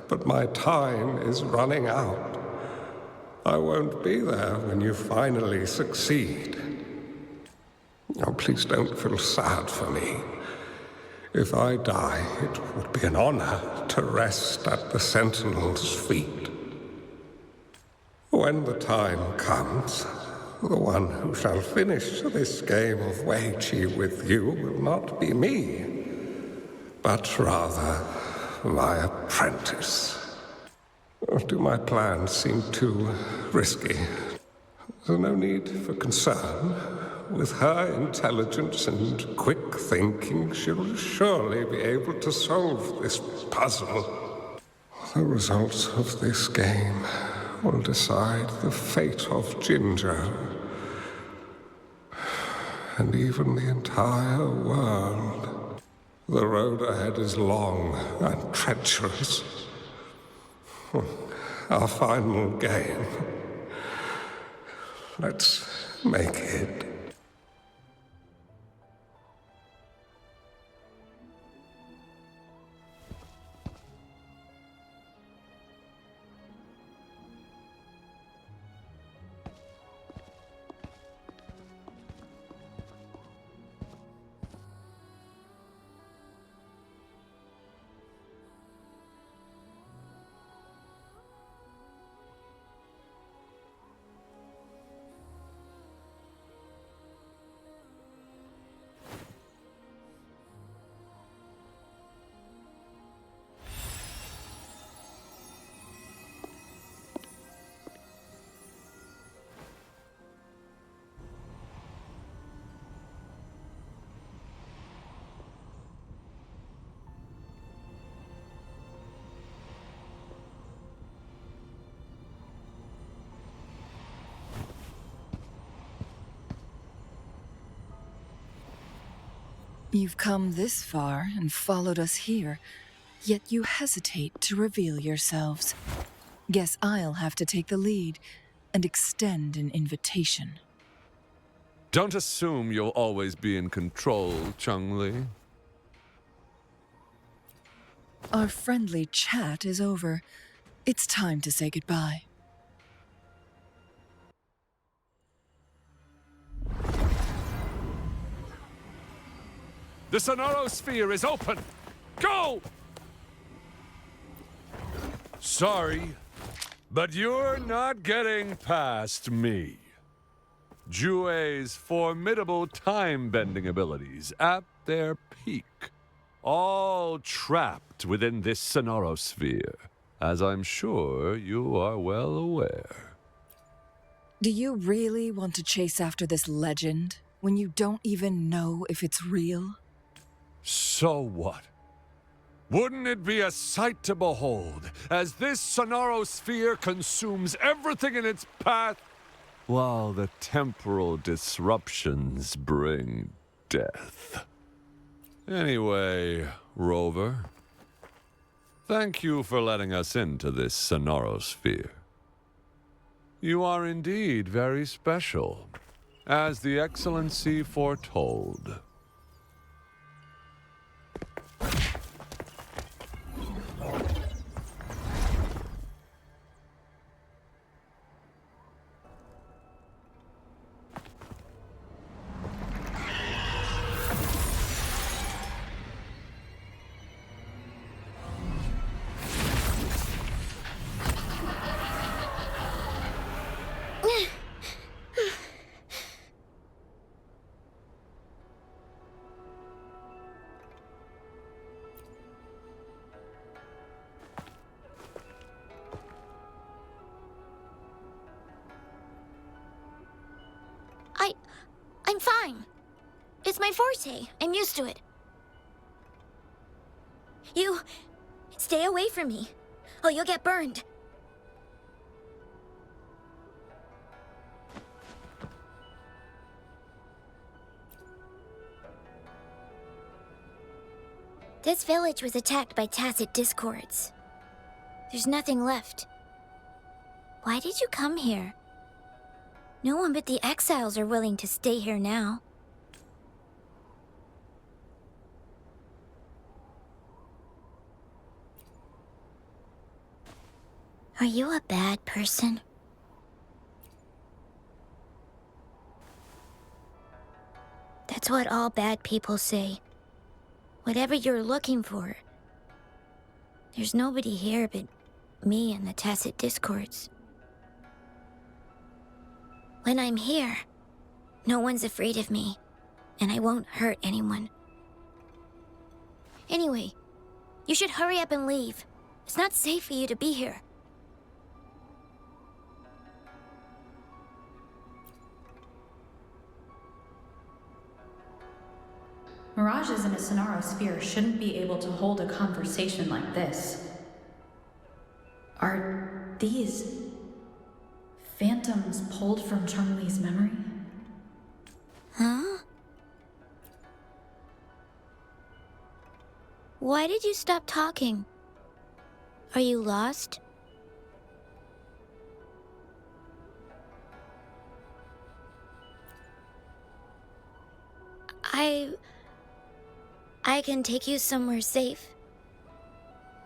but my time is running out. I won't be there when you finally succeed. Oh, please don't feel sad for me. If I die, it would be an honor to rest at the Sentinel's feet. When the time comes, the one who shall finish this game of Weiqi with you will not be me, but rather my apprentice. Do my plans seem too risky? There's no need for concern. With her intelligence and quick thinking, she'll surely be able to solve this puzzle. The results of this game will decide the fate of Jinzhou, and even the entire world. The road ahead is long and treacherous. Our final game. Let's make it. You've come this far and followed us here, yet you hesitate to reveal yourselves. Guess I'll have to take the lead and extend an invitation. Don't assume you'll always be in control, Changli. Our friendly chat is over. It's time to say goodbye. The Sonorosphere is open! Go! Sorry, but you're not getting past me. Jue's formidable time-bending abilities at their peak, all trapped within this Sonorosphere, as I'm sure you are well aware. Do you really want to chase after this legend when you don't even know if it's real? So what? Wouldn't it be a sight to behold as this Sonorosphere consumes everything in its path, while the temporal disruptions bring death? Anyway, Rover, thank you for letting us into this Sonorosphere. You are indeed very special, as the Excellency foretold. I'm fine. It's my forte. I'm used to it. You... stay away from me. Oh, you'll get burned. This village was attacked by tacit discords. There's nothing left. Why did you come here? No one but the exiles are willing to stay here now. Are you a bad person? That's what all bad people say. Whatever you're looking for. There's nobody here but me and the tacit discords. When I'm here, no one's afraid of me, and I won't hurt anyone. Anyway, you should hurry up and leave. It's not safe for you to be here. Mirages in a Sonaro sphere shouldn't be able to hold a conversation like this. Are these phantoms pulled from Changli's memory? Huh? Why did you stop talking? Are you lost? I can take you somewhere safe.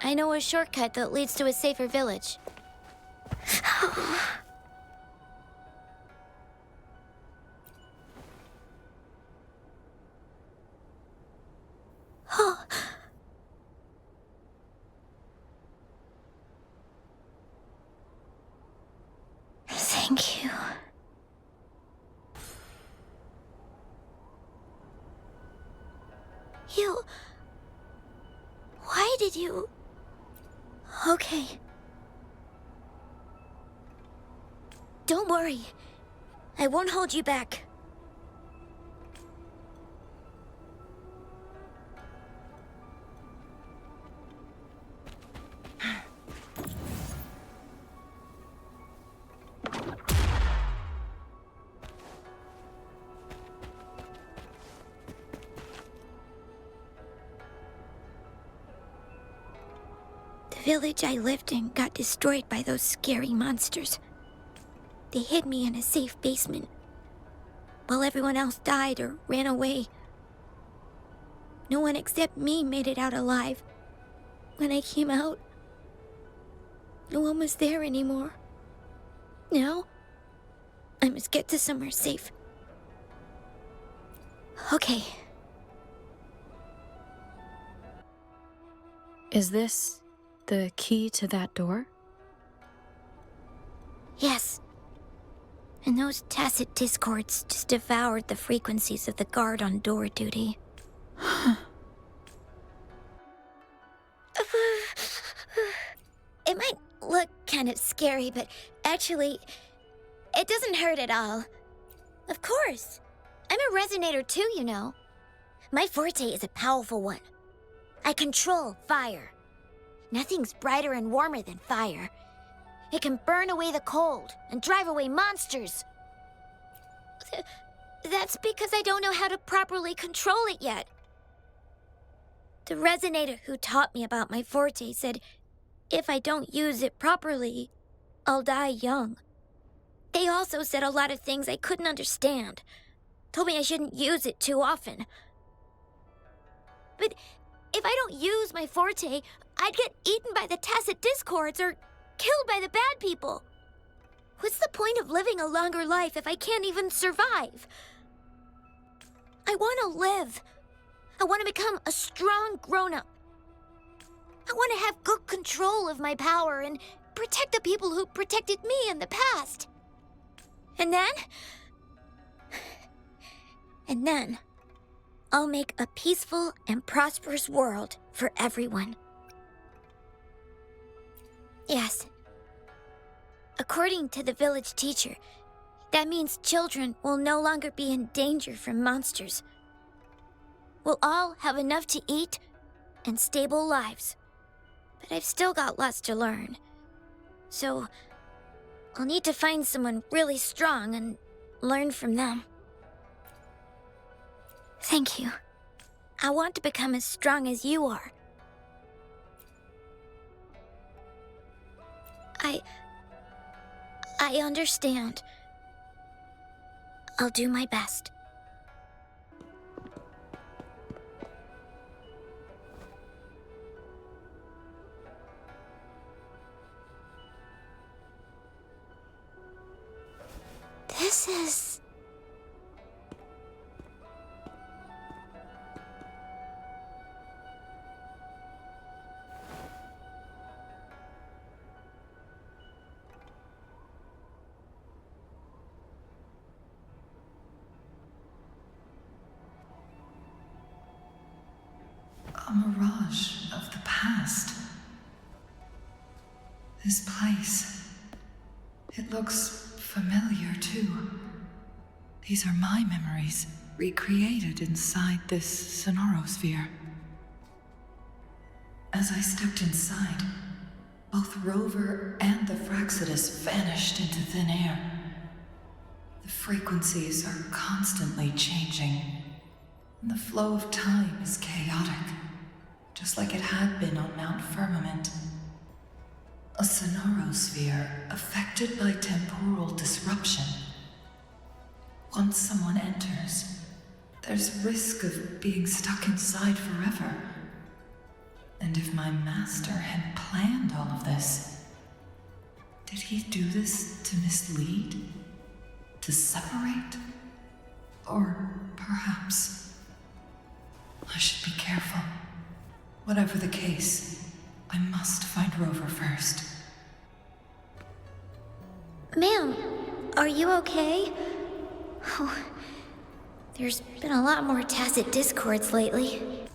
I know a shortcut that leads to a safer village. Oh. Thank you. Why did you... Okay. Don't worry. I won't hold you back. The village I lived in got destroyed by those scary monsters. They hid me in a safe basement, while everyone else died or ran away. No one except me made it out alive. When I came out, no one was there anymore. Now, I must get to somewhere safe. Okay. Is this the key to that door? Yes. And those tacit discords just devoured the frequencies of the guard on door duty. It might look kind of scary, but actually, it doesn't hurt at all. Of course. I'm a resonator too, you know. My forte is a powerful one. I control fire. Nothing's brighter and warmer than fire. It can burn away the cold and drive away monsters. That's because I don't know how to properly control it yet. The resonator who taught me about my forte said if I don't use it properly, I'll die young. They also said a lot of things I couldn't understand. Told me I shouldn't use it too often. But if I don't use my forte, I'd get eaten by the tacit discords or killed by the bad people. What's the point of living a longer life if I can't even survive? I want to live. I want to become a strong grown-up. I want to have good control of my power and protect the people who protected me in the past. And then, I'll make a peaceful and prosperous world for everyone. Yes. According to the village teacher, That means children will no longer be in danger from monsters. We'll all have enough to eat and stable lives. But I've still got lots to learn. So, I'll need to find someone really strong and learn from them. Thank you. I want to become as strong as you are. I understand. I'll do my best. This is... a mirage of the past. This place, it looks familiar too. These are my memories, recreated inside this sonorosphere. As I stepped inside, both Rover and the Fraxidus vanished into thin air. The frequencies are constantly changing, and the flow of time is chaotic, just like it had been on Mount Firmament. A sonorosphere affected by temporal disruption. Once someone enters, there's risk of being stuck inside forever. And if my master had planned all of this, did he do this to mislead? To separate? Or perhaps I should be careful. Whatever the case, I must find Rover first. Ma'am, are you okay? Oh, there's been a lot more tacit discords lately.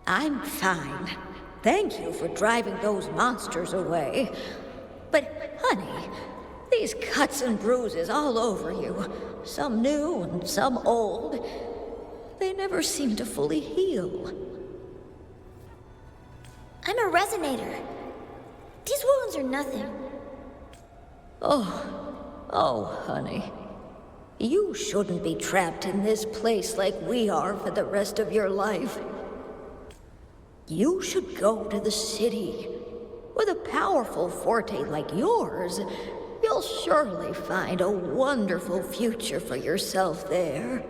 I'm fine. Thank you for driving those monsters away. But, honey, these cuts and bruises all over you, some new and some old, they never seem to fully heal. I'm a resonator. These wounds are nothing. Oh, honey. You shouldn't be trapped in this place like we are for the rest of your life. You should go to the city. With a powerful forte like yours, you'll surely find a wonderful future for yourself there.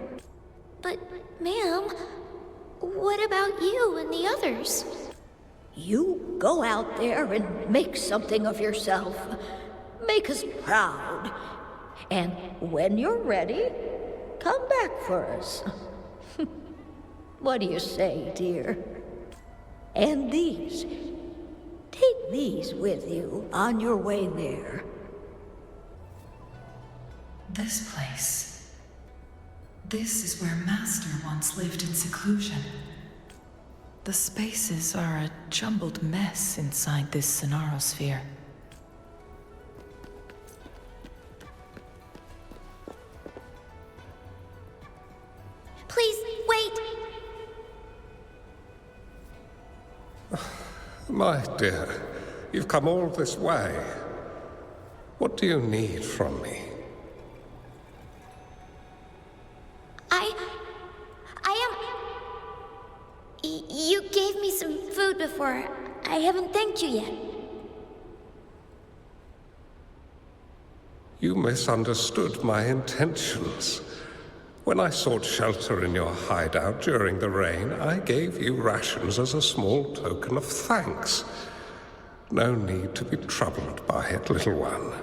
But, ma'am, what about you and the others? You go out there and make something of yourself. Make us proud. And when you're ready, come back for us. What do you say, dear? And these. Take these with you on your way there. This place. This is where Master once lived in seclusion. The spaces are a jumbled mess inside this sonorosphere. Please, wait! My dear, you've come all this way. What do you need from me? You gave me some food before. I haven't thanked you yet. You misunderstood my intentions. When I sought shelter in your hideout during the rain, I gave you rations as a small token of thanks. No need to be troubled by it, little one.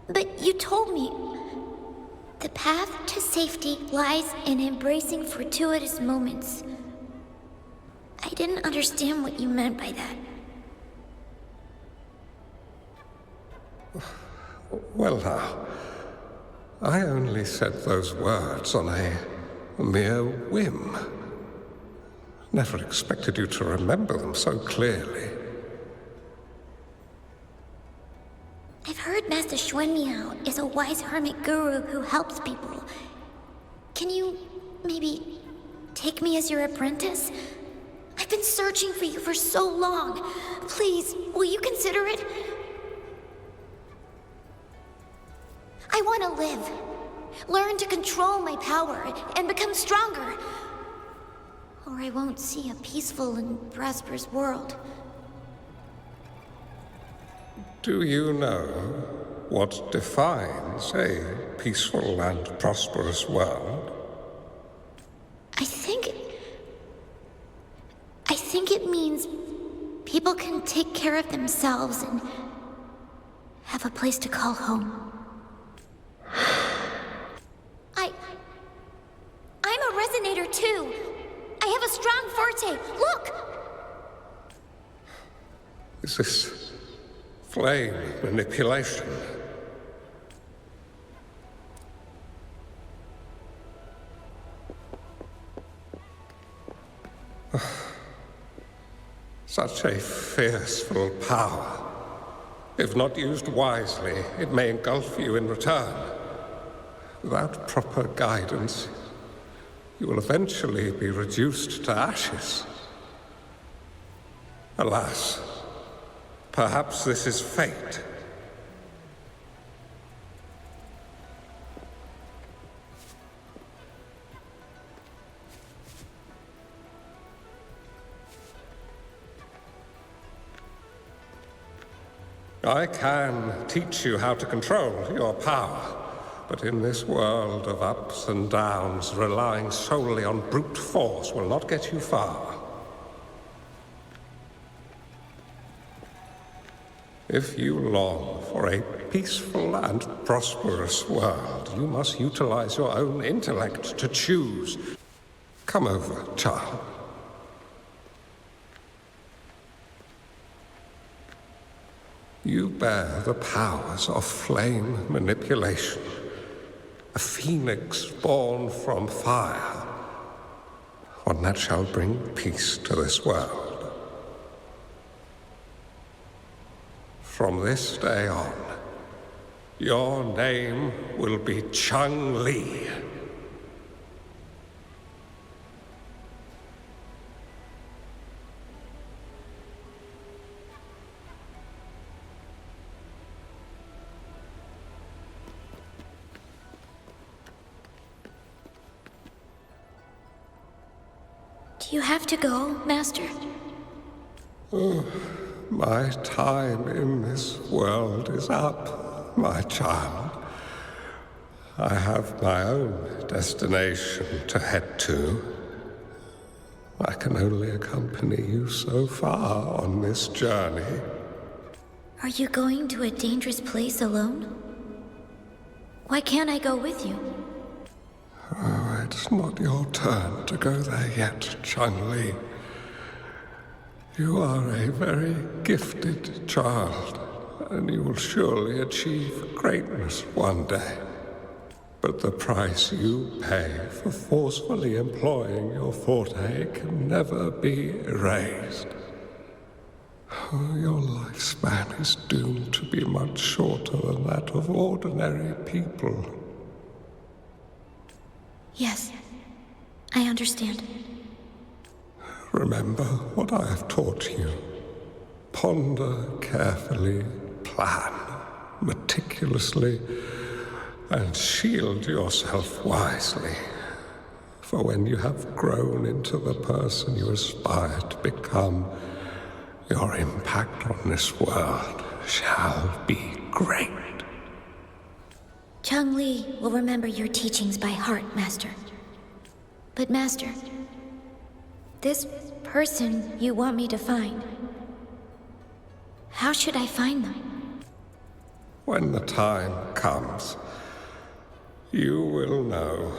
But you told me the path to safety lies in embracing fortuitous moments. I didn't understand what you meant by that. Well now, I only said those words on a mere whim. Never expected you to remember them so clearly. I've heard Master Xuanmiao is a wise hermit guru who helps people. Can you maybe take me as your apprentice? I've been searching for you for so long. Please, will you consider it? I want to live. Learn to control my power and become stronger. Or I won't see a peaceful and prosperous world. Do you know what defines a peaceful and prosperous world? I think it means people can take care of themselves and have a place to call home. I'm a resonator too. I have a strong forte. Look! Is this flame manipulation? Such a fearful power. If not used wisely, it may engulf you in return. Without proper guidance, you will eventually be reduced to ashes. Alas, perhaps this is fate. I can teach you how to control your power, but in this world of ups and downs, relying solely on brute force will not get you far. If you long for a peaceful and prosperous world, you must utilize your own intellect to choose. Come over, child. You bear the powers of flame manipulation, a phoenix born from fire, one that shall bring peace to this world. From this day on, your name will be Changli. Do you have to go, Master? Oh, my time in this world is up, my child. I have my own destination to head to. I can only accompany you so far on this journey. Are you going to a dangerous place alone? Why can't I go with you? Oh, it's not your turn to go there yet, Changli. You are a very gifted child, and you will surely achieve greatness one day. But the price you pay for forcefully employing your forte can never be erased. Oh, your lifespan is doomed to be much shorter than that of ordinary people. Yes, I understand. Remember what I have taught you. Ponder carefully, plan meticulously, and shield yourself wisely. For when you have grown into the person you aspire to become, your impact on this world shall be great. Changli will remember your teachings by heart, Master. But Master, this person you want me to find, how should I find them? When the time comes, you will know,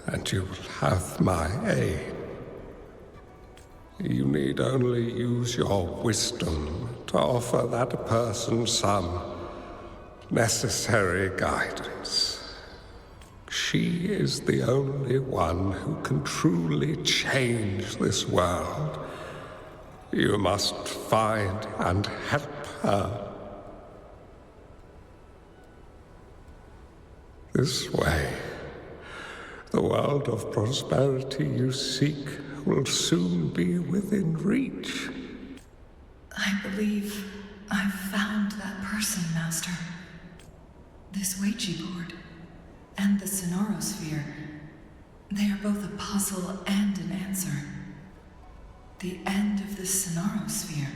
and you will have my aid. You need only use your wisdom to offer that person some necessary guidance. She is the only one who can truly change this world. You must find and help her. This way. The world of prosperity you seek will soon be within reach. I believe I've found that person, Master. This Ouija board and the Sonorosphere, they are both a puzzle and an answer. The end of the Sonorosphere.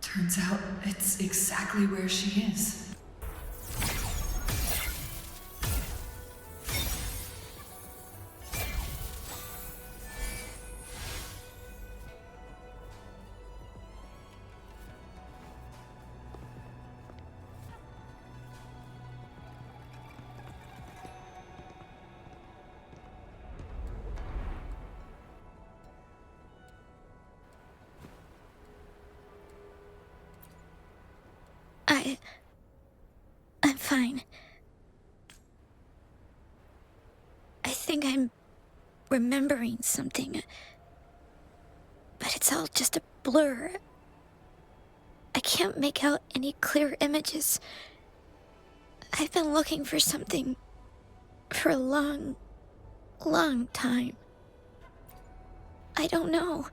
Turns out it's exactly where she is. I'm fine. I think I'm remembering something. But it's all just a blur. I can't make out any clear images. I've been looking for something for a long, long time. I don't know.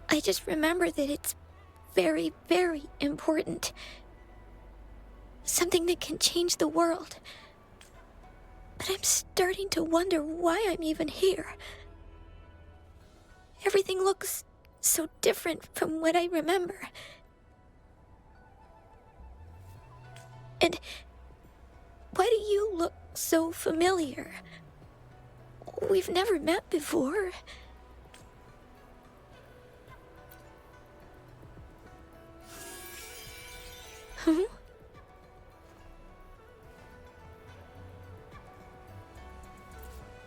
I just remember that it's very, very important. Something that can change the world. But I'm starting to wonder why I'm even here. Everything looks so different from what I remember. And why do you look so familiar? We've never met before. Huh?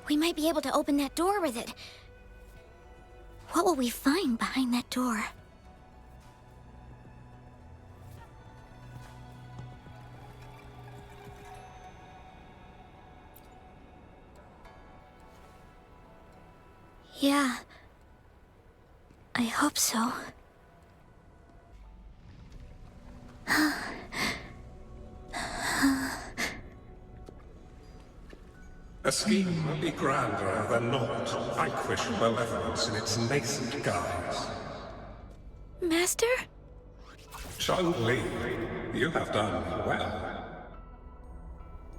We might be able to open that door with it. What will we find behind that door? Yeah. I hope so. A scheme will be grander than naught, vanquish malevolence in its nascent guise. Master? Changli, you have done well.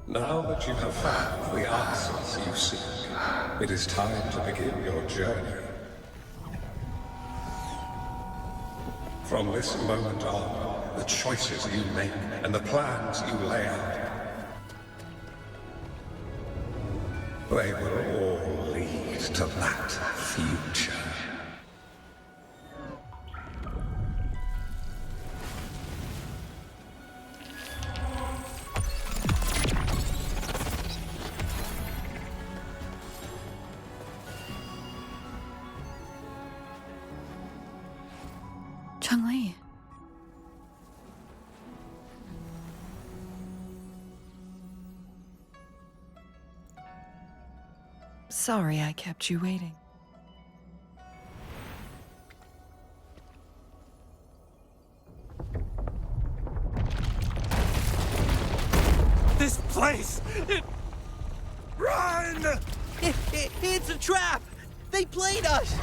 Now that you have found the answers you seek, it is time to begin your journey. From this moment on, the choices you make and the plans you lay out, they will all lead to that future. Changli. Sorry I kept you waiting. This place! Run! It's a trap! They played us!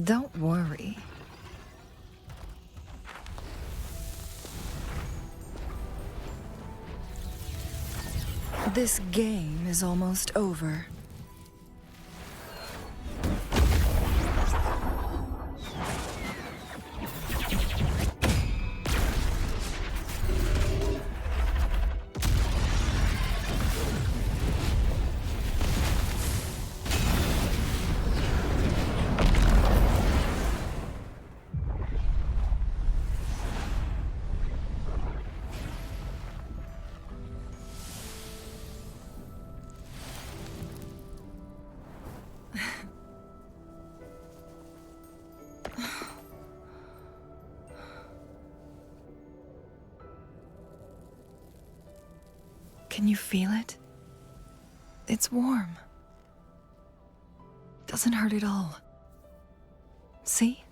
Don't worry. This game is almost over. Can you feel it? It's warm. Doesn't hurt at all. See?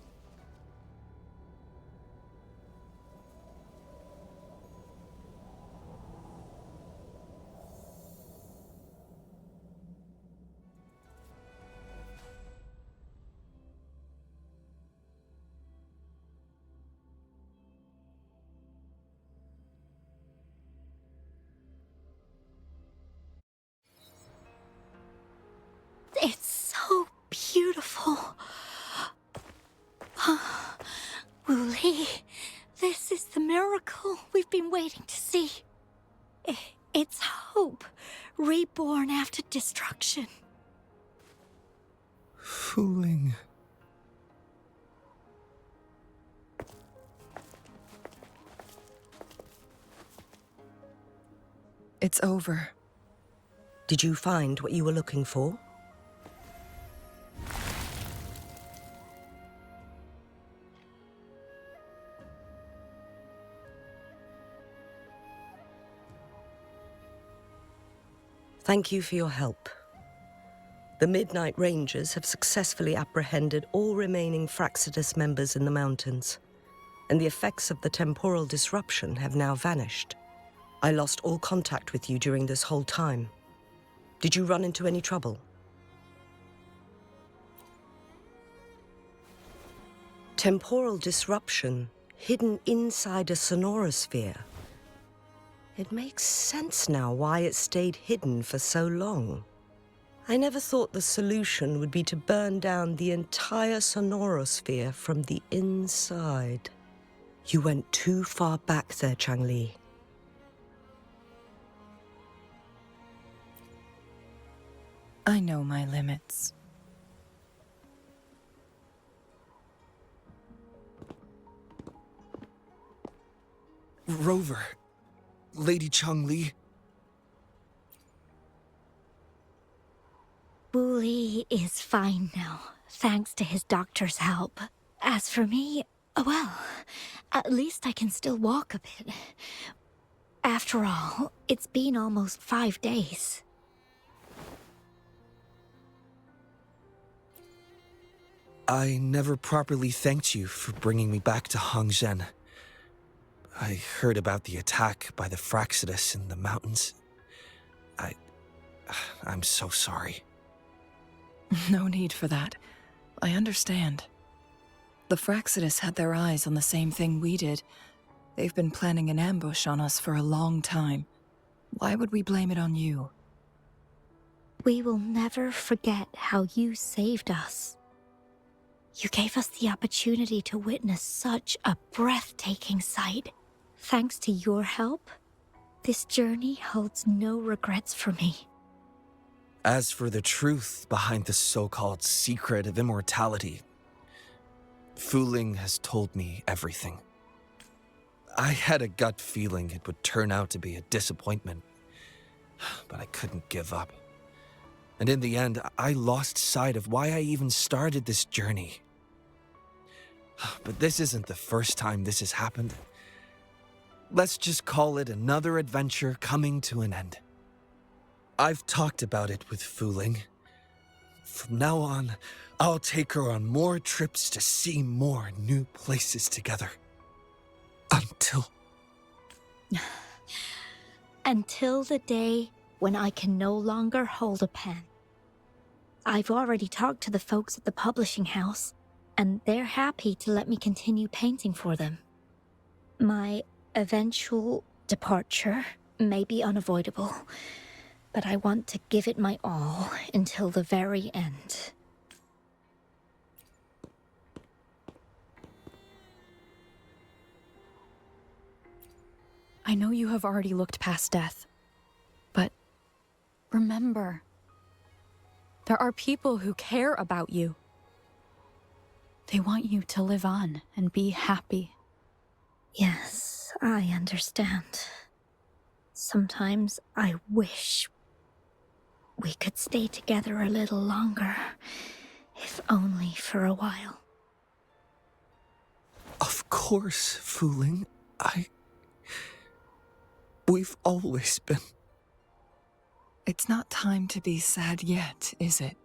It's so beautiful. Wooly, this is the miracle we've been waiting to see. It's hope, reborn after destruction. Fooling. It's over. Did you find what you were looking for? Thank you for your help. The Midnight Rangers have successfully apprehended all remaining Fraxidus members in the mountains, and the effects of the temporal disruption have now vanished. I lost all contact with you during this whole time. Did you run into any trouble? Temporal disruption hidden inside a sonorosphere. It makes sense now why it stayed hidden for so long. I never thought the solution would be to burn down the entire sonorosphere from the inside. You went too far back there, Changli. I know my limits. Rover. Lady Changli. Wooly is fine now, thanks to his doctor's help. As for me, well, at least I can still walk a bit. After all, it's been almost 5 days. I never properly thanked you for bringing me back to Hongzhen. I heard about the attack by the Fraxidus in the mountains. I'm so sorry. No need for that. I understand. The Fraxidus had their eyes on the same thing we did. They've been planning an ambush on us for a long time. Why would we blame it on you? We will never forget how you saved us. You gave us the opportunity to witness such a breathtaking sight. Thanks to your help, this journey holds no regrets for me. As for the truth behind the so-called secret of immortality, Fooling has told me everything. I had a gut feeling it would turn out to be a disappointment, but I couldn't give up. And in the end, I lost sight of why I even started this journey. But this isn't the first time this has happened. Let's just call it another adventure coming to an end. I've talked about it with Fooling. From now on, I'll take her on more trips to see more new places together. Until the day when I can no longer hold a pen. I've already talked to the folks at the publishing house, and they're happy to let me continue painting for them. My eventual departure may be unavoidable, but I want to give it my all until the very end. I know you have already looked past death, but remember, there are people who care about you. They want you to live on and be happy. Yes, I understand. Sometimes I wish we could stay together a little longer, if only for a while. Of course, Fooling. We've always been. It's not time to be sad yet, is it?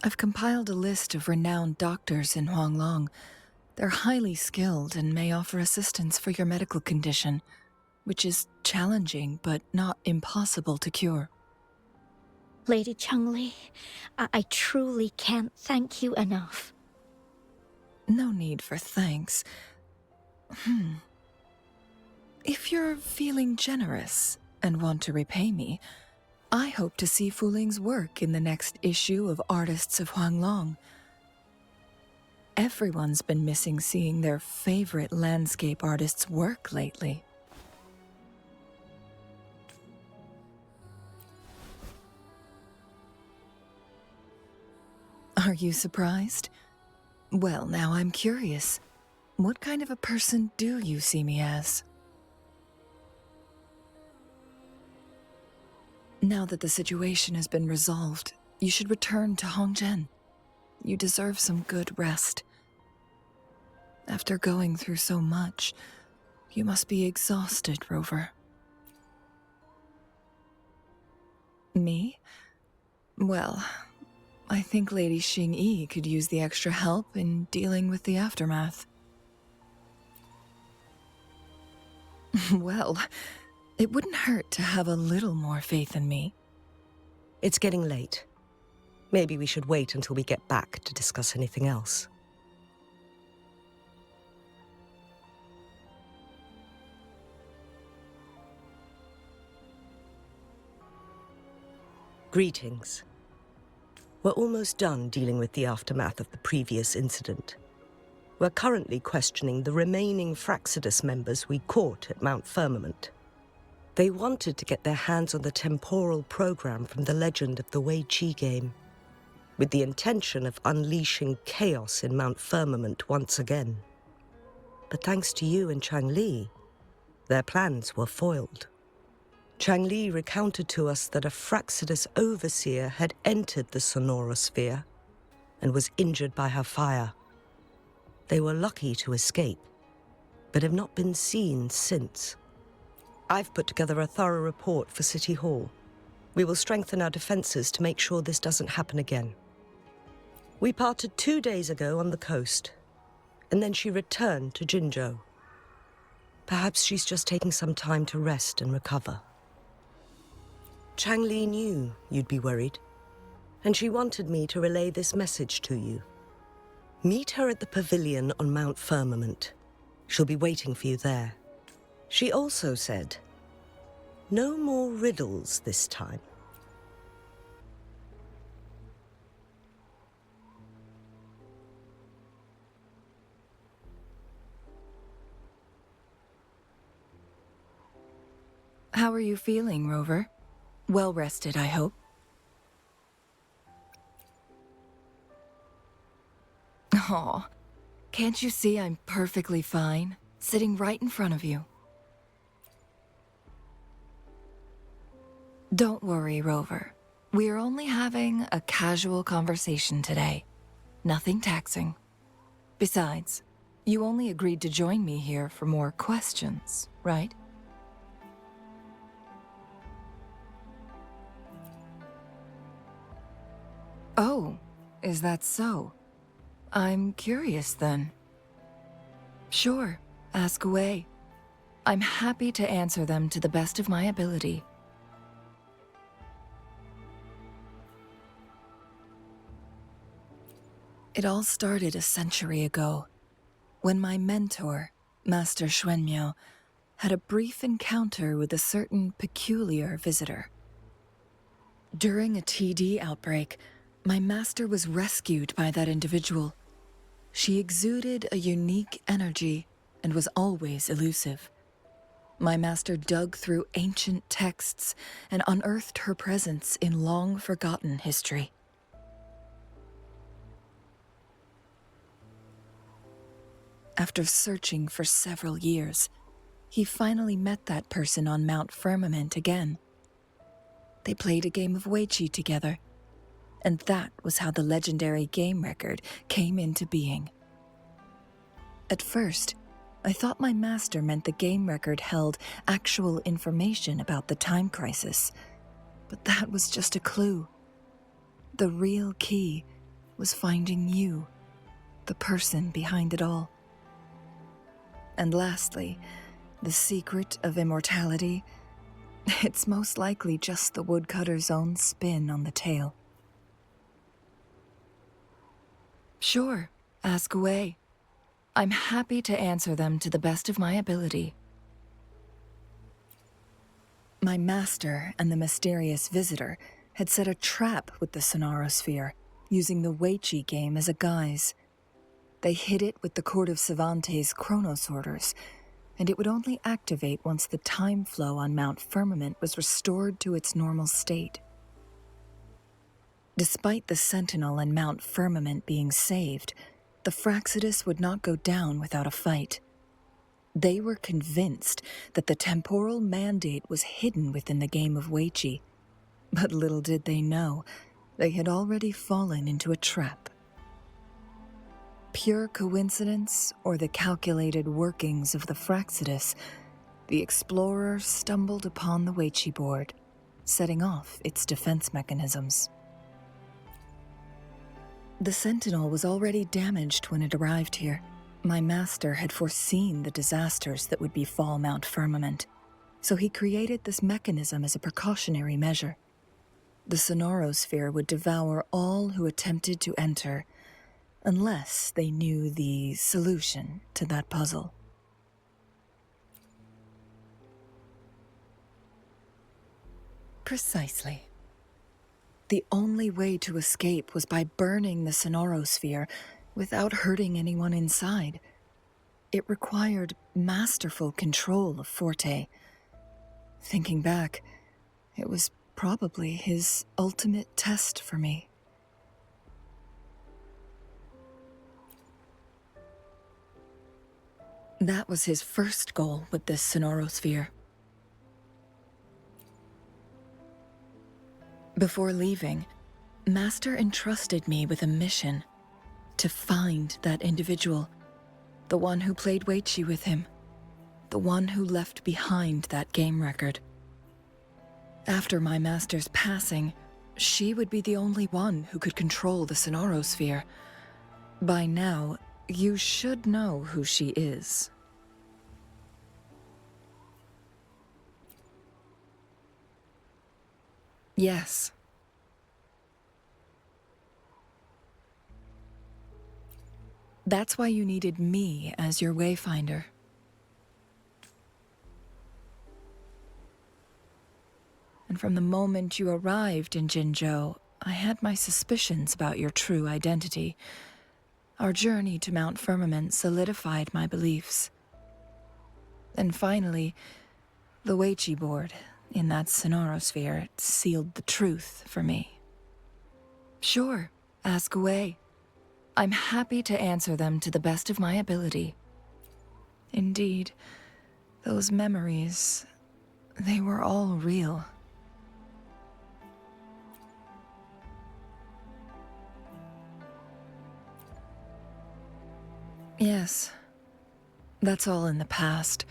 I've compiled a list of renowned doctors in Huanglong. They're highly skilled and may offer assistance for your medical condition, which is challenging but not impossible to cure. Lady Changli, I truly can't thank you enough. No need for thanks. If you're feeling generous and want to repay me, I hope to see Fuling's work in the next issue of Artists of Huanglong. Everyone's been missing seeing their favorite landscape artists work lately. Are you surprised? Well, now I'm curious. What kind of a person do you see me as? Now that the situation has been resolved, you should return to Hongzhen. You deserve some good rest. After going through so much, you must be exhausted, Rover. Me? Well, I think Lady Xingyi could use the extra help in dealing with the aftermath. Well, it wouldn't hurt to have a little more faith in me. It's getting late. Maybe we should wait until we get back to discuss anything else. Greetings. We're almost done dealing with the aftermath of the previous incident. We're currently questioning the remaining Fraxidus members we caught at Mount Firmament. They wanted to get their hands on the temporal program from the legend of the Wei Qi game, with the intention of unleashing chaos in Mount Firmament once again. But thanks to you and Changli, their plans were foiled. Changli recounted to us that a Fraxidus overseer had entered the sonorosphere and was injured by her fire. They were lucky to escape, but have not been seen since. I've put together a thorough report for City Hall. We will strengthen our defenses to make sure this doesn't happen again. We parted 2 days ago on the coast, and then she returned to Jinzhou. Perhaps she's just taking some time to rest and recover. Changli knew you'd be worried, and she wanted me to relay this message to you. Meet her at the pavilion on Mount Firmament. She'll be waiting for you there. She also said, no more riddles this time. How are you feeling, Rover? Well rested, I hope. Aw, can't you see I'm perfectly fine, sitting right in front of you? Don't worry, Rover. We're only having a casual conversation today. Nothing taxing. Besides, you only agreed to join me here for more questions, right? Oh, is that so? I'm curious then. Sure, ask away. I'm happy to answer them to the best of my ability. It all started a century ago, when my mentor, Master Xuanmiao, had a brief encounter with a certain peculiar visitor. During a TD outbreak, my master was rescued by that individual. She exuded a unique energy and was always elusive. My master dug through ancient texts and unearthed her presence in long-forgotten history. After searching for several years, he finally met that person on Mount Firmament again. They played a game of Weiqi together, and that was how the legendary game record came into being. At first, I thought my master meant the game record held actual information about the time crisis, but that was just a clue. The real key was finding you, the person behind it all. And lastly, the secret of immortality, it's most likely just the woodcutter's own spin on the tale. Sure, ask away. I'm happy to answer them to the best of my ability. My master and the mysterious visitor had set a trap with the Sonarosphere, using the Weiqi game as a guise. They hid it with the Court of Savante's Chronos orders, and it would only activate once the time flow on Mount Firmament was restored to its normal state. Despite the Sentinel and Mount Firmament being saved, the Fractsidus would not go down without a fight. They were convinced that the temporal mandate was hidden within the game of Weiqi, but little did they know, they had already fallen into a trap. Pure coincidence or the calculated workings of the Fractsidus, the explorer stumbled upon the Weiqi board, setting off its defense mechanisms. The Sentinel was already damaged when it arrived here. My master had foreseen the disasters that would befall Mount Firmament, so he created this mechanism as a precautionary measure. The Sonarosphere would devour all who attempted to enter, unless they knew the solution to that puzzle. Precisely. The only way to escape was by burning the Sonarosphere without hurting anyone inside. It required masterful control of Forte. Thinking back, it was probably his ultimate test for me. That was his first goal with this Sonarosphere. Before leaving, Master entrusted me with a mission to find that individual, the one who played Weiqi with him, the one who left behind that game record. After my master's passing, she would be the only one who could control the Sonarosphere. By now, you should know who she is. Yes. That's why you needed me as your wayfinder. And from the moment you arrived in Jinzhou, I had my suspicions about your true identity. Our journey to Mount Firmament solidified my beliefs. And finally, the Weiqi board in that Sonarosphere sealed the truth for me. Sure, ask away. I'm happy to answer them to the best of my ability. Indeed, those memories, they were all real. Yes, that's all in the past.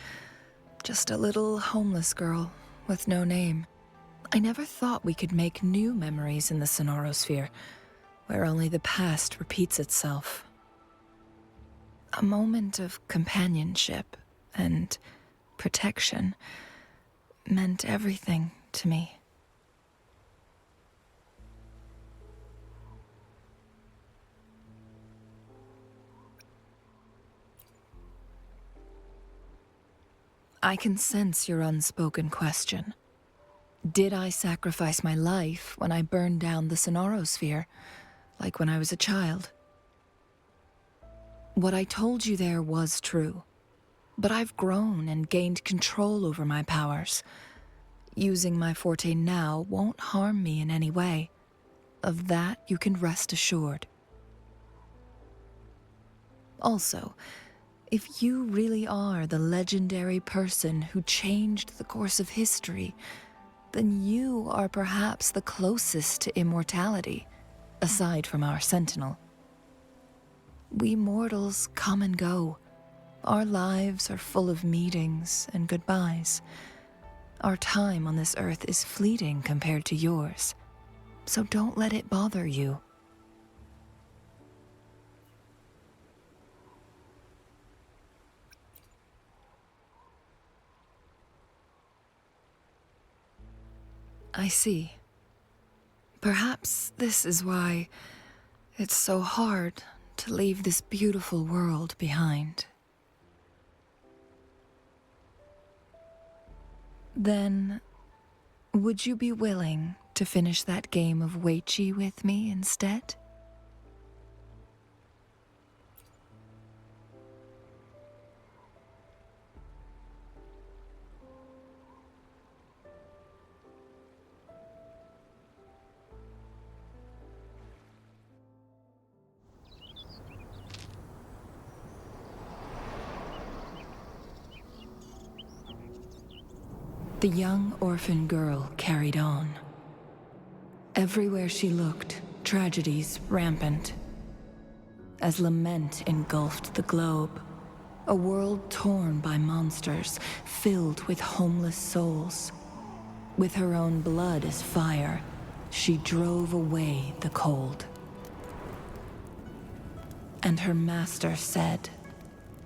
Just a little homeless girl with no name. I never thought we could make new memories in the Sonarosphere, where only the past repeats itself. A moment of companionship and protection meant everything to me. I can sense your unspoken question. Did I sacrifice my life when I burned down the Sonarosphere, like when I was a child? What I told you there was true, but I've grown and gained control over my powers. Using my forte now won't harm me in any way. Of that you can rest assured. Also, if you really are the legendary person who changed the course of history, then you are perhaps the closest to immortality, aside from our sentinel. We mortals come and go. Our lives are full of meetings and goodbyes. Our time on this earth is fleeting compared to yours, so don't let it bother you. I see. Perhaps this is why it's so hard to leave this beautiful world behind. Then, would you be willing to finish that game of Weiqi with me instead? The young orphan girl carried on. Everywhere she looked, tragedies rampant. As lament engulfed the globe, a world torn by monsters, filled with homeless souls. With her own blood as fire, she drove away the cold. And her master said,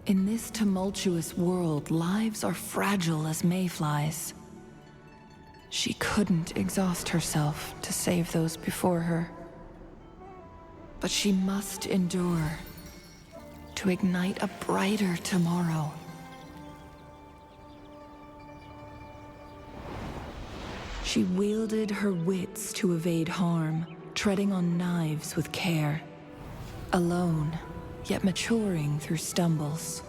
"In this tumultuous world, lives are fragile as mayflies." She couldn't exhaust herself to save those before her. But she must endure to ignite a brighter tomorrow. She wielded her wits to evade harm, treading on knives with care. Alone, yet maturing through stumbles.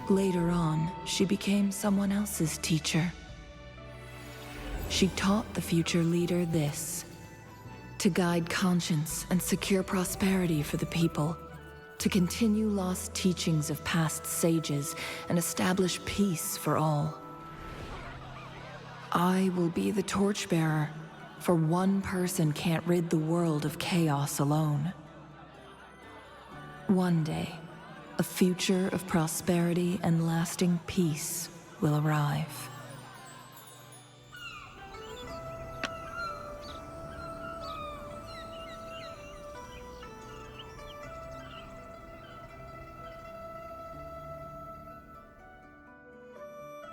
Later on, she became someone else's teacher. She taught the future leader this: to guide conscience and secure prosperity for the people, to continue lost teachings of past sages and establish peace for all. I will be the torchbearer, for one person can't rid the world of chaos alone. One day, a future of prosperity and lasting peace will arrive.